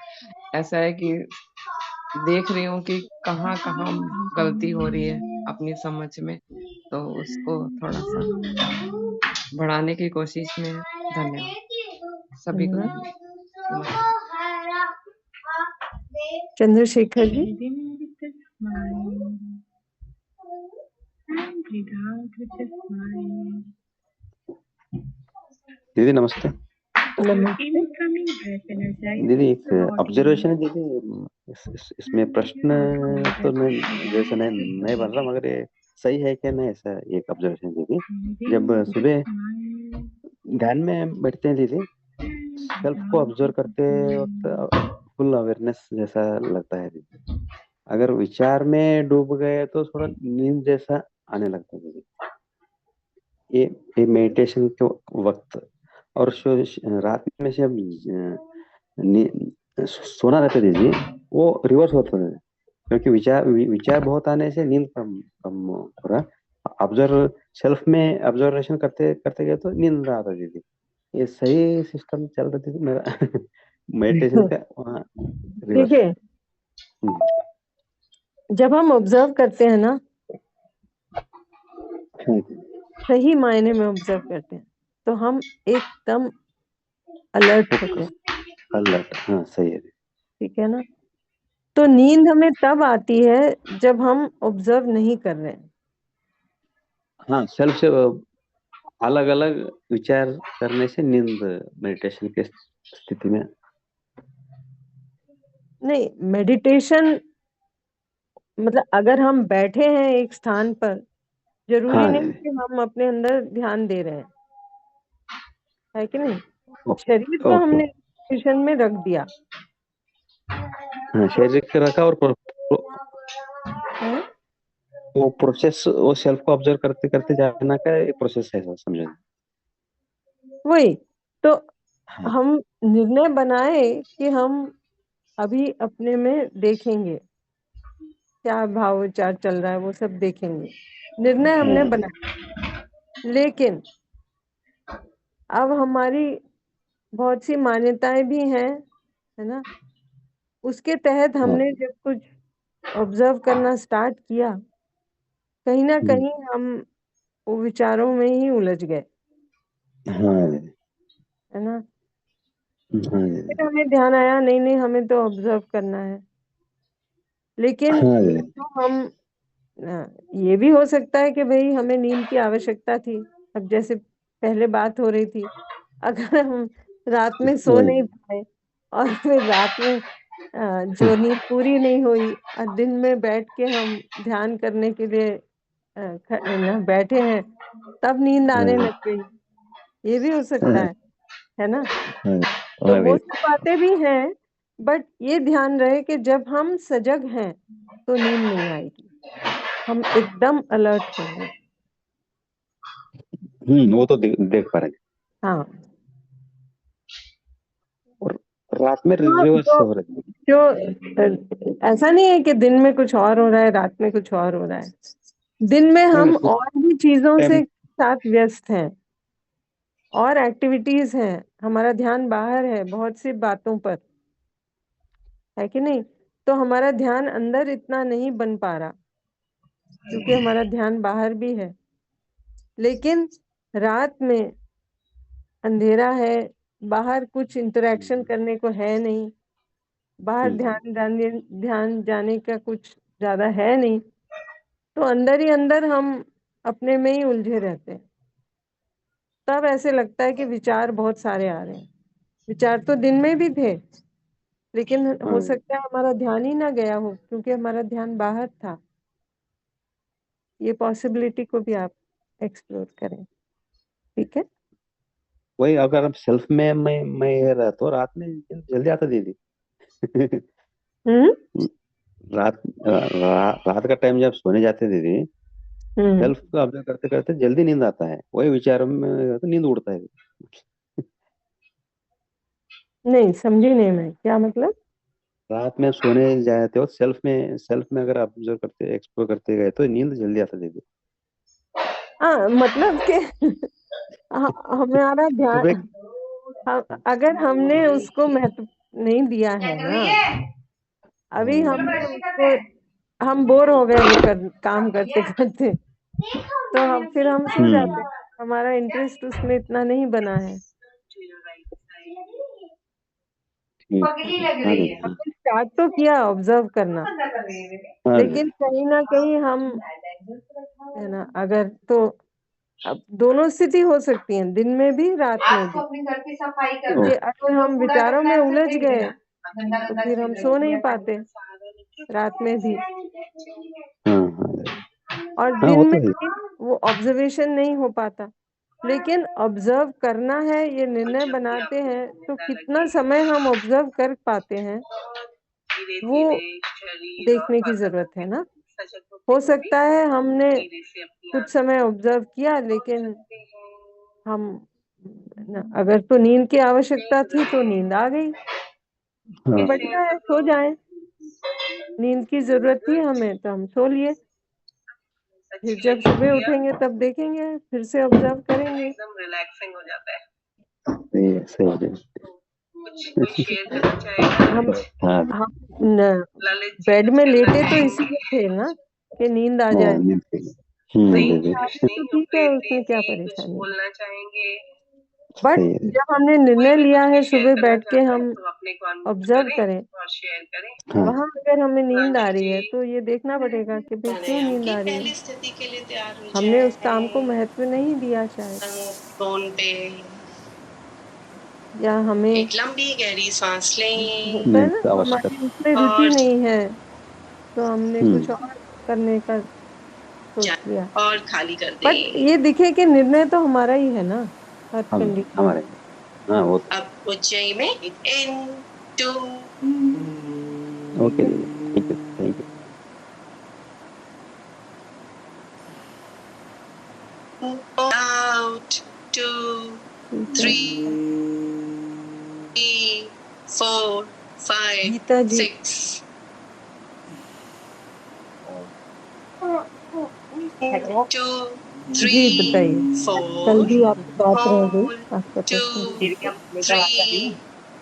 ऐसा है कि देख रही हूँ कि कहाँ कहाँ गलती हो रही है अपनी समझ में, तो उसको थोड़ा सा बढ़ाने की कोशिश में है। धन्यवाद सभी को। धन्यवाद। चंद्रशेखर जी। दीदी नमस्ते। नमस्ते। दीदी एक ऑब्जर्वेशन है दीदी, इसमें प्रश्न तो जैसे नहीं बन रहा, मगर ये सही है क्या नहीं, ऐसा एक ऑब्जर्वेशन दीदी। जब सुबह ध्यान में बैठते हैं दीदी, सेल्फ को ऑब्जर्व करते वक्त फुल अवेयरनेस जैसा लगता है दीदी। अगर विचार में डूब गए तो थोड़ा नींद जैसा आने लगता है दीदी। ये मेडिटेशन के वक्त और रात में जब सोना रहता है दीदी, वो रिवर्स होता है, क्योंकि विचार बहुत आने से नींद कम कम हो रहा। ऑब्जर्व सेल्फ में ऑब्जर्वेशन करते करते गए तो नींद आता दीदी। ये सही सिस्टम चल रहा दीदी मेरा मेडिटेशन का वहाँ रिवर्स। देखिए, जब हम ऑब्जर्व करते हैं ना, सही मायने में ऑब्जर्व करते हैं, तो हम एकदम अलर्ट होते हैं। अलर्ट, हाँ सही है। ठीक है ना? तो नींद हमें तब आती है जब हम ऑब्जर्व नहीं कर रहे हैं। हाँ, सेल्फ से अलग अलग विचार करने से नींद मेडिटेशन की स्थिति में नहीं, मेडिटेशन मतलब अगर हम बैठे हैं एक स्थान पर, जरूरी हाँ नहीं कि हम अपने अंदर ध्यान दे रहे हैं, है कि नहीं? शरीर को ओके, हमने पोजीशन में रख दिया हाँ शरीर के रखा और है। वो प्रोसेस, वो सेल्फ को ऑब्जर्व करते करते जाना का एक प्रोसेस है, समझो। वही तो हाँ, हम निर्णय बनाए कि हम अभी अपने में देखेंगे क्या भाव विचार चल रहा है, वो सब देखेंगे। निर्णय हमने बनाया, लेकिन अब हमारी बहुत सी मान्यताएं भी हैं, है ना? उसके तहत हमने जब कुछ ऑब्जर्व करना स्टार्ट किया, कहीं ना कहीं हम वो विचारों में ही उलझ गए, हाँ, है ना? हाँ, फिर हमें ध्यान आया, नहीं नहीं, हमें तो ऑब्जर्व करना है। लेकिन हाँ, तो हम ये भी हो सकता है कि भाई हमें नींद की आवश्यकता थी। अब जैसे पहले बात हो रही थी, अगर हम रात में सो नहीं पाए और फिर रात में जो नींद पूरी नहीं हुई और दिन में बैठ के हम ध्यान करने के लिए बैठे हैं, तब नींद आने लग गई, ये भी हो सकता है ना? तो वो सब बातें भी हैं, बट ये ध्यान रहे कि जब हम सजग हैं तो नींद नहीं आएगी, हम एकदम अलर्ट होंगे। वो तो देख पा रहे हैं। हाँ, और रात में तो रिवर्स जो हो रहा है। जो ऐसा नहीं है कि दिन में कुछ और हो रहा है, रात में कुछ और हो रहा है। दिन में हम नहीं, और भी चीजों टाइम से साथ व्यस्त हैं, और एक्टिविटीज हैं, हमारा ध्यान बाहर है बहुत सी बातों पर, है कि नहीं? तो हमारा ध्यान अंदर इतना नहीं बन पा रहा, क्योंकि हमारा ध्यान बाहर भी है। लेकिन रात में अंधेरा है, बाहर कुछ इंटरेक्शन करने को है नहीं, बाहर ध्यान जाने का कुछ ज्यादा है नहीं, तो अंदर ही अंदर हम अपने में ही उलझे रहते हैं। तब ऐसे लगता है कि विचार बहुत सारे आ रहे हैं। विचार तो दिन में भी थे, लेकिन हो सकता है हमारा ध्यान ही ना गया हो, क्योंकि हमारा ध्यान बाहर था। ये पॉसिबिलिटी को भी आप एक्सप्लोर करें, ठीक है? वही, अगर हम सेल्फ में मैं रहता तो रात में जल्दी आता दीदी हम्म रात का टाइम जब सोने जाते दीदी, हम्म सेल्फ को ऑब्जर्व करते करते जल्दी नींद आता है, वही विचारों में तो नींद उड़ता है। नहीं, समझी नहीं मैं, क्या मतलब? रात में सोने जाते हो सेल्फ में अगर ऑब्जर्व करते एक्सप्लोर करते गए तो नींद जल्दी आता दीदी। हाँ, मतलब कि हमारा मतलब एक अगर हमने उसको महत्व नहीं दिया है ना, अभी हमने उसको, हम बोर हो गए वो काम करते करते, तो फिर हम सो जाते हैं, हमारा इंटरेस्ट उसमें इतना नहीं बना है। हमने स्टार्ट तो किया ऑब्जर्व करना, लेकिन कहीं ना कहीं हम, है ना, अगर तो अब दोनों स्थिति हो सकती है, दिन में भी रात में भी, क्योंकि अगर हम विचारों में उलझ गए तो फिर हम सो नहीं पाते रात में भी, और हाँ वो दिन में तो है। भी वो ऑब्जर्वेशन नहीं हो पाता। लेकिन ऑब्जर्व करना है, ये निर्णय बनाते हैं तो कितना समय हम ऑब्जर्व कर पाते हैं धीरे वो धीरे शरीर और देखने की बदन जरूरत है ना। सजग हो होते हुए सकता है हमने धीरे से अपनी कुछ आंखें समय ऑब्जर्व किया, खोल लेकिन सकते हैं। हम अगर तो नींद की आवश्यकता थी तो नींद आ गई, हाँ बढ़िया है, सो जाएं। नींद की जरूरत थी हमें तो हम सो लिए, फिर अच्छी जब लगी सुबह प्रिया, उठेंगे तब देखेंगे, फिर से ऑब्जर्व करेंगे। एकदम रिलैक्सिंग हो जाता है। सही है सही है। कुछ कोई शेयर करना चाहेगा? हम हाँ ललित जी बेड कुछ में करना लेटे तो चाहेंगे? इसलिए थे ना कि नींद आ हाँ जाए, नींद की। तो नहीं नींद आ कुछ जाए नहीं, तो तो ठीक है, प्रीति उसमें क्या जी कुछ परेशानी है। बोलना चाहेंगे? बट सही है। जब हमने कोई निर्णय भी लिया कुछ है भी शेयर सुबह करना बैठ के चाहता है हम तो अपने को अनम्यूट ऑब्जर्व करें करें, और शेयर करें। हाँ वहां अगर हमें नींद आ रांची रही जी है तो ये देखना पड़ेगा कि भाई क्यों प्राणायाम नींद की आ रही है। पहली स्थिति के लिए तैयार हो हमने उस काम को जाए। महत्व नहीं दिया शायद, फोन पे या हमें एक लंबी गहरी सांस लें होता है नींद ना, का आवश्यकता। हमारी उसमें रुचि और नहीं है तो हमने कुछ और करने का सोच लिया। और खाली कर बट दें। ये दिखे कि निर्णय तो हमारा ही है ना हर हम कंडीशन। हमारे हाँ वो तो अब उज्जैन में इन टू ओके दीदी ठीक है thank you. out 2 3 4 5 Geeta ji 6 hello 2 जी 3 बताइए, कल 4 भी आपकी बात रह गई, hold आपका 2 प्रश्न। दीदी क्या मेरी आवाज आ रही 3 है?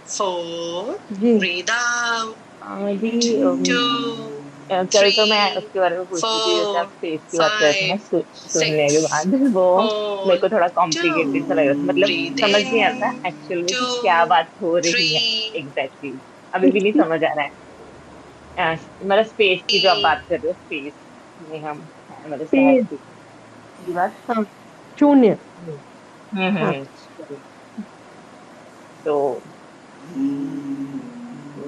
4 जी breathe out दीदी 2 कल तो मैं 3 उसके बारे में पूछ रही थी जैसे आप 4 स्पेस की बात कर रहे थे ना 5 सुनने के 6 बाद वो मेरे को hold थोड़ा 2 कॉम्प्लिकेटेड सा लग रहा था, मतलब breathe समझ नहीं in आता एक्चुअल में 2 कि क्या बात हो रही है 3 एग्जैक्टली अभी भी नहीं समझ आ रहा है। मतलब स्पेस की जो आप बात कर रहे हो स्पेस में हम मतलब शहर पेज, की बात। हाँ, शून्य, हाँ चलो। तो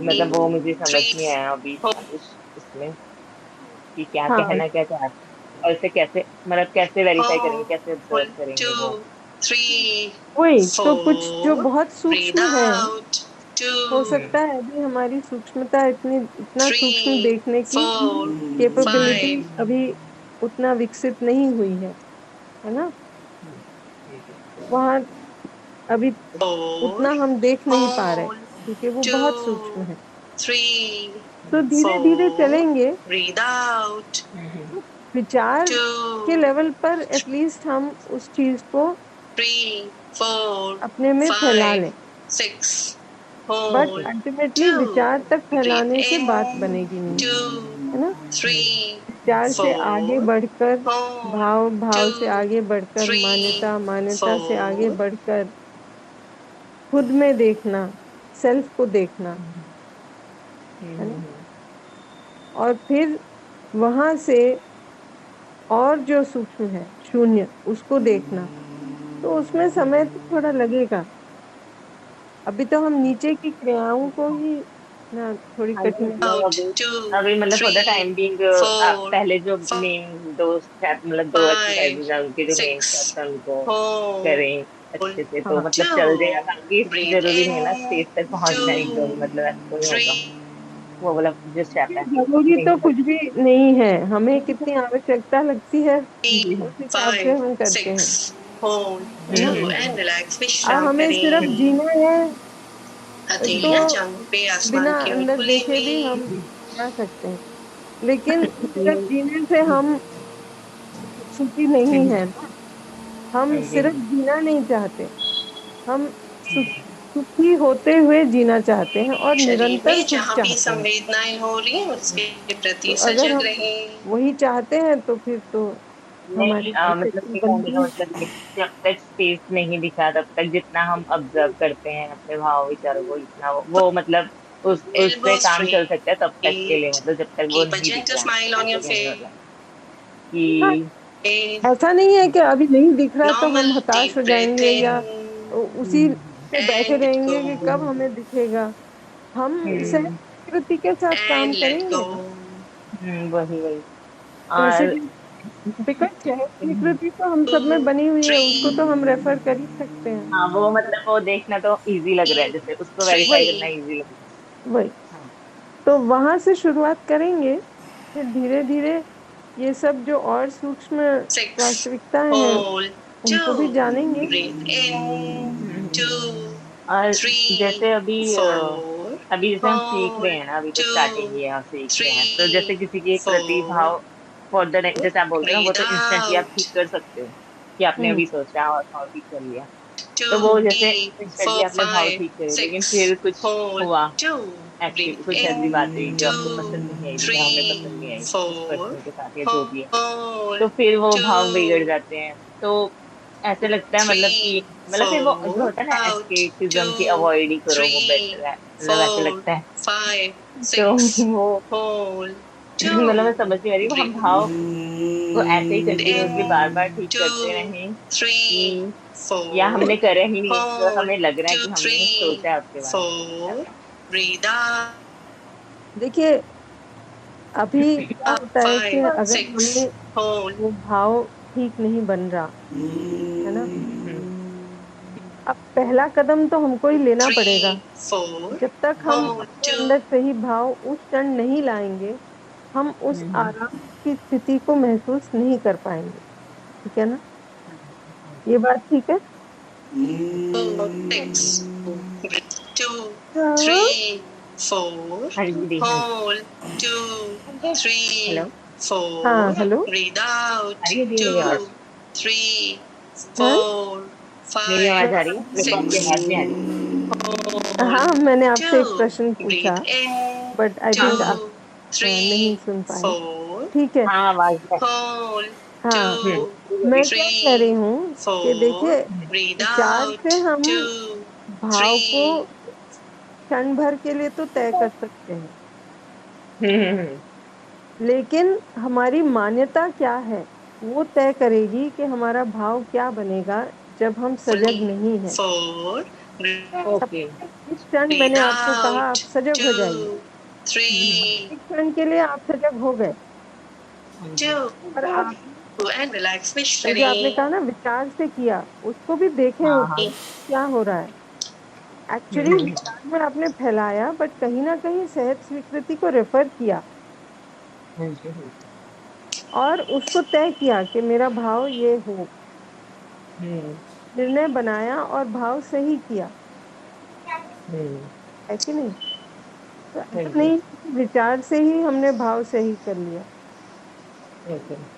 मतलब वो मुझे समझ 3 नहीं आया अभी 4 इसमें कि क्या हाँ। कहना क्या चाह रहे हैं और इसे कैसे मतलब कैसे वेरीफाई करेंगे कैसे ऑब्जर्व hold करेंगे 2 वो। 3 वही तो, कुछ जो 4 बहुत breathe सूक्ष्म है, out हो 2 सकता है अभी हमारी सूक्ष्मता इतना सूक्ष्म 3 देखने की 4 कैपेबिलिटी 5 अभी उतना विकसित नहीं हुई है ना, वहाँ अभी उतना 4 हम देख नहीं पा रहे hold क्योंकि वो 2 बहुत सूक्ष्म है। 3 तो धीरे धीरे 4 चलेंगे breathe out तो विचार 2 के लेवल पर एटलीस्ट हम उस चीज को 3 4 अपने में फैला 5 लें, 6 बट hold अल्टीमेटली 2 विचार तक breathe फैलाने से in बात बनेगी नहीं, 2 है ना। 3 विचार से आगे 4 बढ़कर, hold भाव 2 भाव से आगे बढ़कर, 3 मान्यता से आगे 4 बढ़कर खुद में देखना, सेल्फ को देखना, है ना। और फिर वहां से और जो सूक्ष्म है शून्य, उसको देखना, तो उसमें समय तो थोड़ा लगेगा। अभी तो हम नीचे की क्रियाओं को ही ना थोड़ी हाँ जी कठिनाई। मतलब out अभी 2 अभी मतलब फॉर द 3 टाइम बीइंग 4 पहले जो 5 मेन दो स्टेप मतलब दो एक्सरसाइजेज हैं उनके जो मेन 6 स्टेप्स हैं उनको hold करें अच्छे से तो हाँ मतलब 2 चल जाएगा बाकी breathe जरूरी नहीं in है ना स्टेज तक पहुंचना 2 एकदम मतलब ऐसा तो नहीं होगा 3 वो वाला जो स्टेप है जरूरी तो नहीं कुछ भी नहीं है, हमें कितनी आवश्यकता लगती है जी उस हिसाब से 5 हम करते हैं, 6 hold है ना। 2 and relax अब विश्राम हमें सिर्फ करें। जीना है तो हथेलियां जांघों पे बिना आसमान की ओर अंदर खुली देखे भी हम हुई। जा सकते हैं, लेकिन सिर्फ जीने से हम सुखी नहीं है ना। हम सिर्फ जीना नहीं चाहते, हम सुखी होते हुए जीना चाहते हैं और शरीर निरंतर में सुख जहाँ भी चाहते हैं। संवेदनाएं हो रही हैं उसके तो प्रति अगर सजग हम रहें। वही चाहते हैं तो फिर तो नहीं हमारी मतलब आवश्यकता ये कहने बनती का है। मतलब ये कि जब तक स्पेस नहीं दिखा तब तक जितना हम ऑब्जर्व करते हैं अपने भाव विचारों को जितना वो मतलब उससे Elbows काम चल सकता है तब तक के लिए straight. मतलब जब तक वो Keep a नहीं gentle दिखे smile on ऐसे your कहने का face. मतलब कि ऐसा नहीं है कि अभी नहीं दिख रहा तो हम Normal हताश हो deep breath जाएंगे या in उसी पे बैठे and रहेंगे कि कब go हमें दिखेगा। हम हम्म सहज प्रकृति के साथ काम and let करेंगे ना, go. वही वही जैसे और कि बिकॉज सहज विकृति तो हम सब में बनी हुई है, उसको तो हम रेफर कर ही सकते हैं। हाँ, वो मतलब वो देखना तो इजी लग रहा है, जैसे उसको वेरीफाई करना वही इजी लग रहा वही है। हाँ। तो वहां से शुरुआत करेंगे, फिर धीरे धीरे ये सब जो और सूक्ष्म 6 वास्तविकताएं हैं hold उनको भी 2 जानेंगे। breathe in हम्म। 2 और 3 जैसे अभी 4 अभी जैसे हम सीख रहे hold हैं ना, अभी तो 2 स्टार्टिंग ही है, हम सीख रहे हैं, तो जैसे 3 किसी के प्रति 4 भाव फॉर द जैसे आप बोलते हो ना, वो breathe तो इंस्टेंटली आप ठीक out कर सकते हो कि आपने हम्म अभी सोचा और भाव ठीक कर लिया। तो 2 वो जैसे 3 इंस्टेंटली 4 आपने भाव 5 ठीक करे, लेकिन 6 फिर कुछ hold हुआ, 2 एक्चुअली breathe कुछ ऐसी बात हुई in जो 2 आपको पसंद नहीं आई, जैसे हमें पसंद 3 नहीं आई उस 4 पर्सन के साथ या जो भी है, hold तो फिर वो भाव बिगड़ 2 जाते हैं। तो ऐसे लगता है मतलब 3 कि मतलब फिर वो जो 4 होता है ना, out एस्केपिज्म की 2 अवॉइड ही करो, वो 3 बेटर है, मतलब ऐसे 4 लगता है। 5 तो 6 वो hold मतलब मैं 2 समझ नहीं आ रही, वो हम भाव को ऐसे ही breathe continuously bar bar in ठीक करते 2 रहें 3 कि या 4 हमने करे ही नहीं, तो hold हमें लग रहा है 2 कि हमने 3 सोचा है उसके बारे में, क्या 4 पता। breathe out देखिए, अभी क्या होता है कि 5 अगर 6 हमें hold वो भाव ठीक नहीं बन रहा है ना, अब पहला कदम तो हमको ही लेना 3 पड़ेगा। 4 जब तक हम hold अपने 2 अंदर सही भाव उस क्षण नहीं लाएंगे, हम उस आराम की स्थिति को महसूस नहीं कर पाएंगे। ठीक है ना? ये बात ठीक है? 6 2 हाँ 3 4 हाँ जी दी, हाँ जी। hold 2 3 हेलो, हाँ, 4 हेलो। breathe आ out रही है दी मेरी 2 आवाज? 3 हाँ 4 मेरी 5 आवाज आ रही है? मेरे को आपकी 6 आवाज नहीं आ रही। hold हाँ, मैंने आपसे एक 2 प्रश्न पूछा, breathe in but I 2 think आप 3 नहीं सुन पाए। 4 ठीक है। हाँ, आवाज है। hold हाँ, 2 मैं क्या कह रही 3 हूँ कि 4 देखिए, breathe विचार से out हम 2 भाव को 3 क्षण भर के लिए तो तय कर सकते हैं, हम्म। लेकिन हमारी मान्यता क्या है वो तय करेगी कि हमारा भाव क्या बनेगा जब हम सजग नहीं हैं। 4 ओके। इस क्षण breathe मैंने आपको कहा out आप सजग हो जाइए, 2 3 इस क्षण के लिए आप सजग हो गए, 2 और आप and relax जो आपने Vishwani कहा ना विचार से किया, उसको भी देखें हाँ उसको हाँ। क्या हो रहा है। एक्चुअली विचार में आपने फैलाया, बट कहीं ना कहीं सहज स्वीकृति को रेफर किया और उसको तय किया कि मेरा भाव ये हो, निर्णय बनाया और भाव सही किया, है कि नहीं? तो ऐसा नहीं कि विचार से ही हमने भाव सही कर लिया।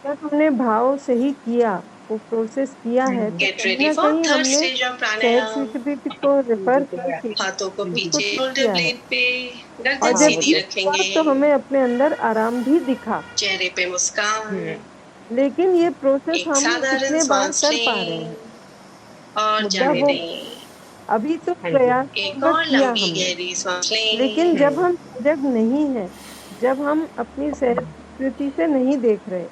जब हमने भाव सही किया, वो प्रोसेस किया है, तो get कहीं ready ना for कहीं third हमने stage of सहज pranayam स्वीकृति को रेफर करके हाथों को उसको पीछे ठीक शोल्डर किया है। ब्लेड पे और गर्दन जब सीधी हुआ रखेंगे तो हमें अपने अंदर आराम भी दिखा, चेहरे पे मुस्कान लेकिन ये प्रोसेस एक हम साधारण कितने बार सांस कर पा रहे लें हैं, और मुद्दा जाने वो है। दें अभी तो एक प्रयासपूर्वक और किया लंबी हमने, गहरी सांस लें लेकिन जब हम सजग नहीं हैं, जब हम अपनी सहज स्वीकृति से नहीं देख रहे,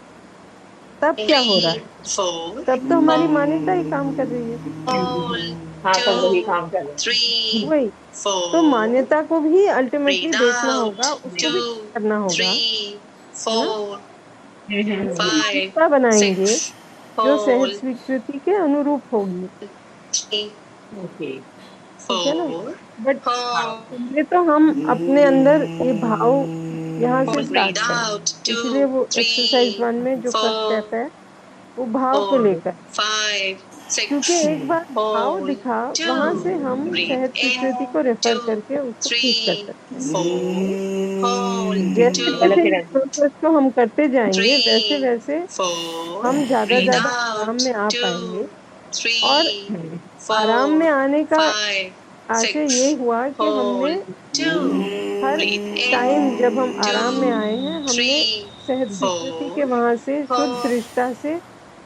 तब क्या हो रहा 3 है? 4 तब तो हमारी मान्यता ही काम कर रही है। hold हाँ, तो 2 वही काम कर रहे 3 वही तो 4 मान्यता को भी अल्टीमेटली breathe देखना out होगा, उसको 2 भी करना होगा, 3 है ना? 4 वो 5 मान्यता बनाएंगे 6 जो सहज hold स्वीकृति के अनुरूप होगी। 3 ओके। ठीक है ना? 4 बट हाँ। hold पहले तो हम अपने अंदर ये भाव यहाँ से स्टार्ट breathe करें, out 2 इसीलिए वो एक्सरसाइज 3 1 में जो फर्स्ट 4 स्टेप है वो भाव को 4 लेकर, 5 क्योंकि 6 एक बार भाव hold दिखा 2 वहां से हम breathe सहज in स्वीकृति को 2 रेफर करके उसको ठीक कर 3 सकते हैं। 4 hold जैसे 2 चलो जैसे फिर। इस प्रोसेस को हम करते जाएंगे, वैसे 3 वैसे 4 हम ज्यादा breathe ज्यादा आराम out में आ 2 पाएंगे। और 3 आराम 4 में आने का 5 आशय 6 ये हुआ कि हमने hold 2 her breathe in time जब हम 2 आराम में आए हैं, हमने 3 सहज स्वीकृति के 4 वहां से शुद्ध hold दृष्टा से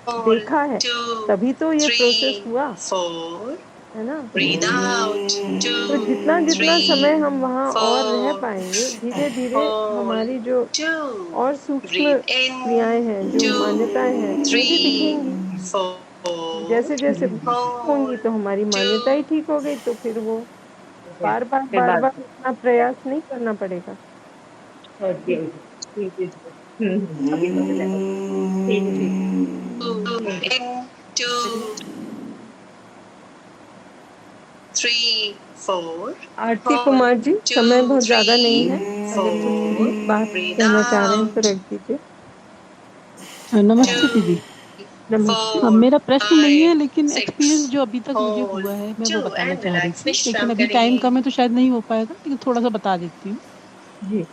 hold देखा है, 2 तभी तो ये प्रोसेस 3 हुआ, 4 है ना? breathe out 2 तो जितना जितना 3 समय हम वहाँ और रह 4 पाएंगे, धीरे धीरे hold हमारी जो 2 और सूक्ष्म breathe in क्रियाएं हैं, जो 2 मान्यताएं हैं, वो भी 3 दिखेंगी। 4 जैसे जैसे वो ठीक होंगी hold तो हमारी 2 मान्यता ही ठीक हो गई, तो फिर वो बार बार फिर बार बात। बार इतना प्रयास नहीं करना पड़ेगा। ओके। ठीक है। अभी तो हो जाएगा। In 2, 3, 4. आरती कुमार जी, समय बहुत ज्यादा नहीं है, अगर कुछ भी बात कहना चाह रहे हैं तो रख दीजिए। नमस्ते दीदी। नमस्ते। मेरा प्रश्न नहीं है, लेकिन एक्सपीरियंस जो अभी तक मुझे हुआ है मैं वो बताना चाह रही थी, लेकिन अभी टाइम कम है तो शायद नहीं हो पाएगा, लेकिन थोड़ा सा बता देती हूँ। जी।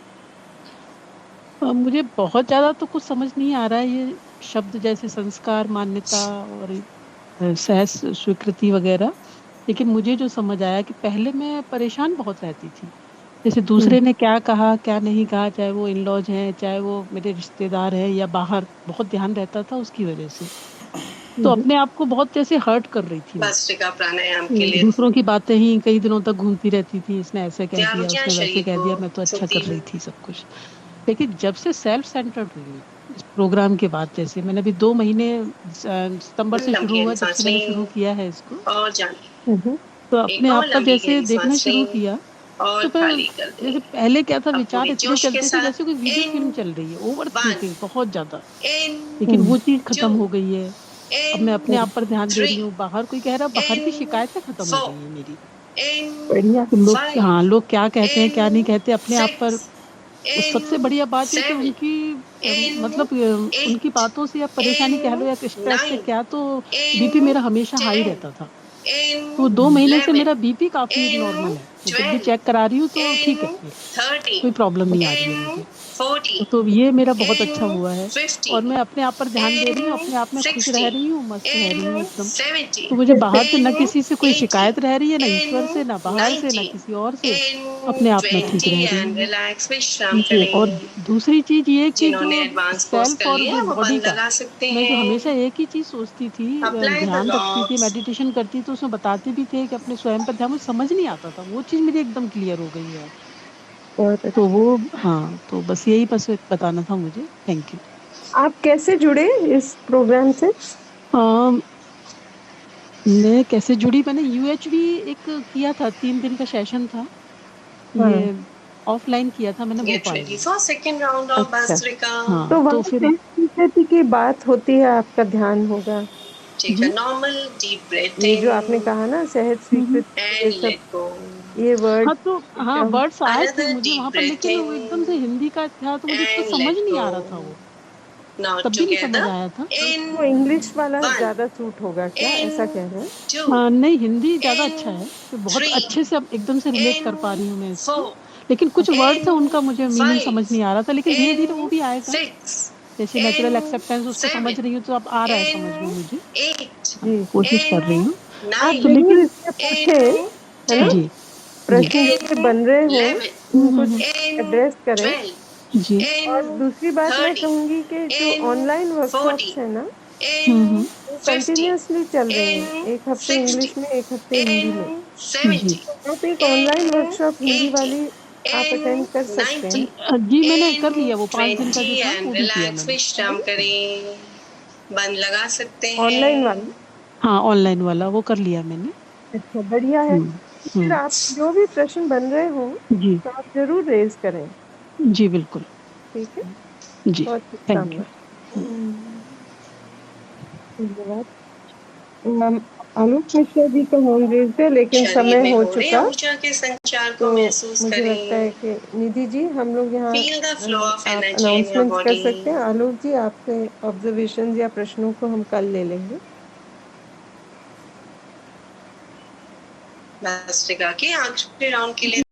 मुझे बहुत ज्यादा तो कुछ समझ नहीं आ रहा है, ये शब्द जैसे संस्कार, मान्यता और सहज स्वीकृति वगैरह, लेकिन मुझे जो समझ आया कि पहले मैं परेशान बहुत रहती थी, जैसे दूसरे ने क्या कहा क्या नहीं कहा, चाहे वो इन लॉज हैं, चाहे वो मेरे रिश्तेदार हैं या बाहर, बहुत ध्यान रहता था उसकी वजह से, तो अपने आप को बहुत जैसे हर्ट कर रही थी मैं। भस्त्रिका प्राणायाम के लिए दूसरों की बातें ही कई दिनों तक घूमती रहती थी, इसने ऐसे कह ध्यान दिया, किया उसने वैसे शरीर कह को दिया, मैं तो अच्छा शुद्धि कर रही थी सब कुछ। लेकिन जब से सेल्फ सेंटर्ड हुई इस प्रोग्राम के बाद, जैसे मैंने अभी 2 महीने सितंबर से शुरू हुआ, जब से मैंने शुरू किया है इसको, और जाने तो अपने एक और आप पर लंबी जैसे गहरी देखना सांस शुरू लें किया, और तो मैं खाली कर दें। जैसे पहले क्या था, अब विचार पूरे इतने जोश के चलते थे साथ जैसे कोई वीडियो फिल्म चल रही है, ओवर थिंकिंग बहुत ज्यादा, लेकिन वो चीज खत्म हो गई है। अब मैं अपने आप पर ध्यान दे रही हूँ, बाहर कोई कह रहा, बाहर की शिकायतें खत्म हो गई है मेरी। बढ़िया। लोग क्या कहते हैं क्या नहीं कहते, अपने आप पर। उस सबसे बढ़िया बात है कि उनकी मतलब उनकी बातों से या परेशानी कह लो या स्ट्रेस से क्या, तो बीपी मेरा हमेशा हाई रहता था। तो 2 महीने से मेरा बीपी काफी नॉर्मल है, मैं जब भी चेक करा रही हूँ तो ठीक है, कोई प्रॉब्लम नहीं आ रही है मुझे। तो ये मेरा बहुत अच्छा हुआ है, और मैं अपने आप पर ध्यान दे रही हूँ, अपने आप में खुश रह रही हूँ, मस्त रह रही हूँ एकदम। तो मुझे बाहर से न किसी से कोई शिकायत रह रही है, ना ईश्वर से, ना बाहर से, ना किसी और से, अपने आप में ठीक रह रही हूँ। रिलैक्स विश्राम करें। और दूसरी चीज ये कि जो जिन्होंने एडवांस कोर्स सेल्फ कर और लिया जो वो बॉडी बंद का, लगा सकते मैं जो हैं। हमेशा एक ही चीज सोचती थी, अप्लाई द ध्यान रखती थी, लॉक्स। मेडिटेशन करती थी, तो उसमें बताते भी थे कि अपने स्वयं पर ध्यान, मुझे समझ नहीं आता था, वो चीज मेरी एकदम क्लियर हो गई है। बहुत तो वो, हाँ, तो बस यही बस बताना था मुझे। Thank you. आप कैसे जुड़े इस प्रोग्राम से? मैं कैसे जुड़ी, मैंने यूएचवी एक किया था, 3 दिन का सेशन था, ये ऑफलाइन किया था मैंने गेट भोपाल रेडी में। फॉर सेकंड राउंड ऑफ अच्छा, भस्त्रिका। हाँ, तो तो वहाँ फिर स्वीकृति की बात होती है, आपका ध्यान होगा। Take a normal deep breath ये इन जो आपने कहा ना, सहज स्वीकृति, ये एंड सब, लेट गो। ये वर्ड हाँ, तो हाँ, वर्ड्स आए थे अनदर मुझे डीप वहां पर, ब्रेथ लेकिन इन वो एकदम से हिंदी का था, तो मुझे उसको एंड समझ लेट नहीं गो। आ रहा था वो, नाउ तब भी नहीं समझ टुगेदर आया था। इन वो इंग्लिश वाला 1 ज्यादा सूट होगा क्या, ऐसा कह रहे हैं? 2 नहीं, हिंदी ज्यादा अच्छा in है, तो बहुत 3 अच्छे से अब एकदम से रिलेट कर पा रही हूँ मैं in इसको, 4 लेकिन कुछ वर्ड्स है in उनका मुझे मीनिंग समझ 5 नहीं आ रहा था, लेकिन धीरे धीरे वो in भी आएगा, 6 जैसे नेचुरल in एक्सेप्टेंस उसको 7 समझ रही हूँ, तो अब आ रहा है in समझ में मुझे। 8 जी, कोशिश कर in रही हूँ। आप 9 तो जरूर लेकिन इससे in पूछे, है ना, 10 जी, जी, प्रश्न जो भी बन रहे हो 11 उनको in एड्रेस करें। 12 जी, in और दूसरी बात मैं 30 कहूंगी कि जो in ऑनलाइन 40 वर्कशॉप्स है ना, in वो 50 कंटिन्यूअसली चल रही हैं, in एक हफ्ते 60 इंग्लिश में, एक हफ्ते हिंदी in में। जी, 70 तो आप एक ऑनलाइन in वर्कशॉप हिंदी 80 वाली आप in अटेंड कर सकते 90 हैं। जी, मैंने कर in लिया वो 5 दिन का 20 जो था, and वो भी किया relax मैंने। विश्राम करें। बंद लगा सकते ऑनलाइन हैं। वाला, हाँ, ऑनलाइन वाला वो कर लिया मैंने। अच्छा, बढ़िया है। हम्म, फिर आप जो भी प्रश्न बन रहे हो जी, तो आप जरूर रेज करें, जी, बिल्कुल, ठीक है? जी, बहुत थैंक यू। शुभकामनाएं। धन्यवाद। आलोक मिश्रा जी का हैंड रेज है, लेकिन शरीर समय में हो हो रहे चुका, ऊर्जा के संचार को तो महसूस मुझे लगता है करें। कि निधि जी, हम लोग यहाँ फील द फ्लो ऑफ आप एनर्जी इन योर अनाउंसमेंट्स कर बॉडी। सकते हैं। आलोक जी, आपसे ऑब्जर्वेशन या प्रश्नों को हम कल ले लेंगे। भस्त्रिका के आखिरी राउंड के लिए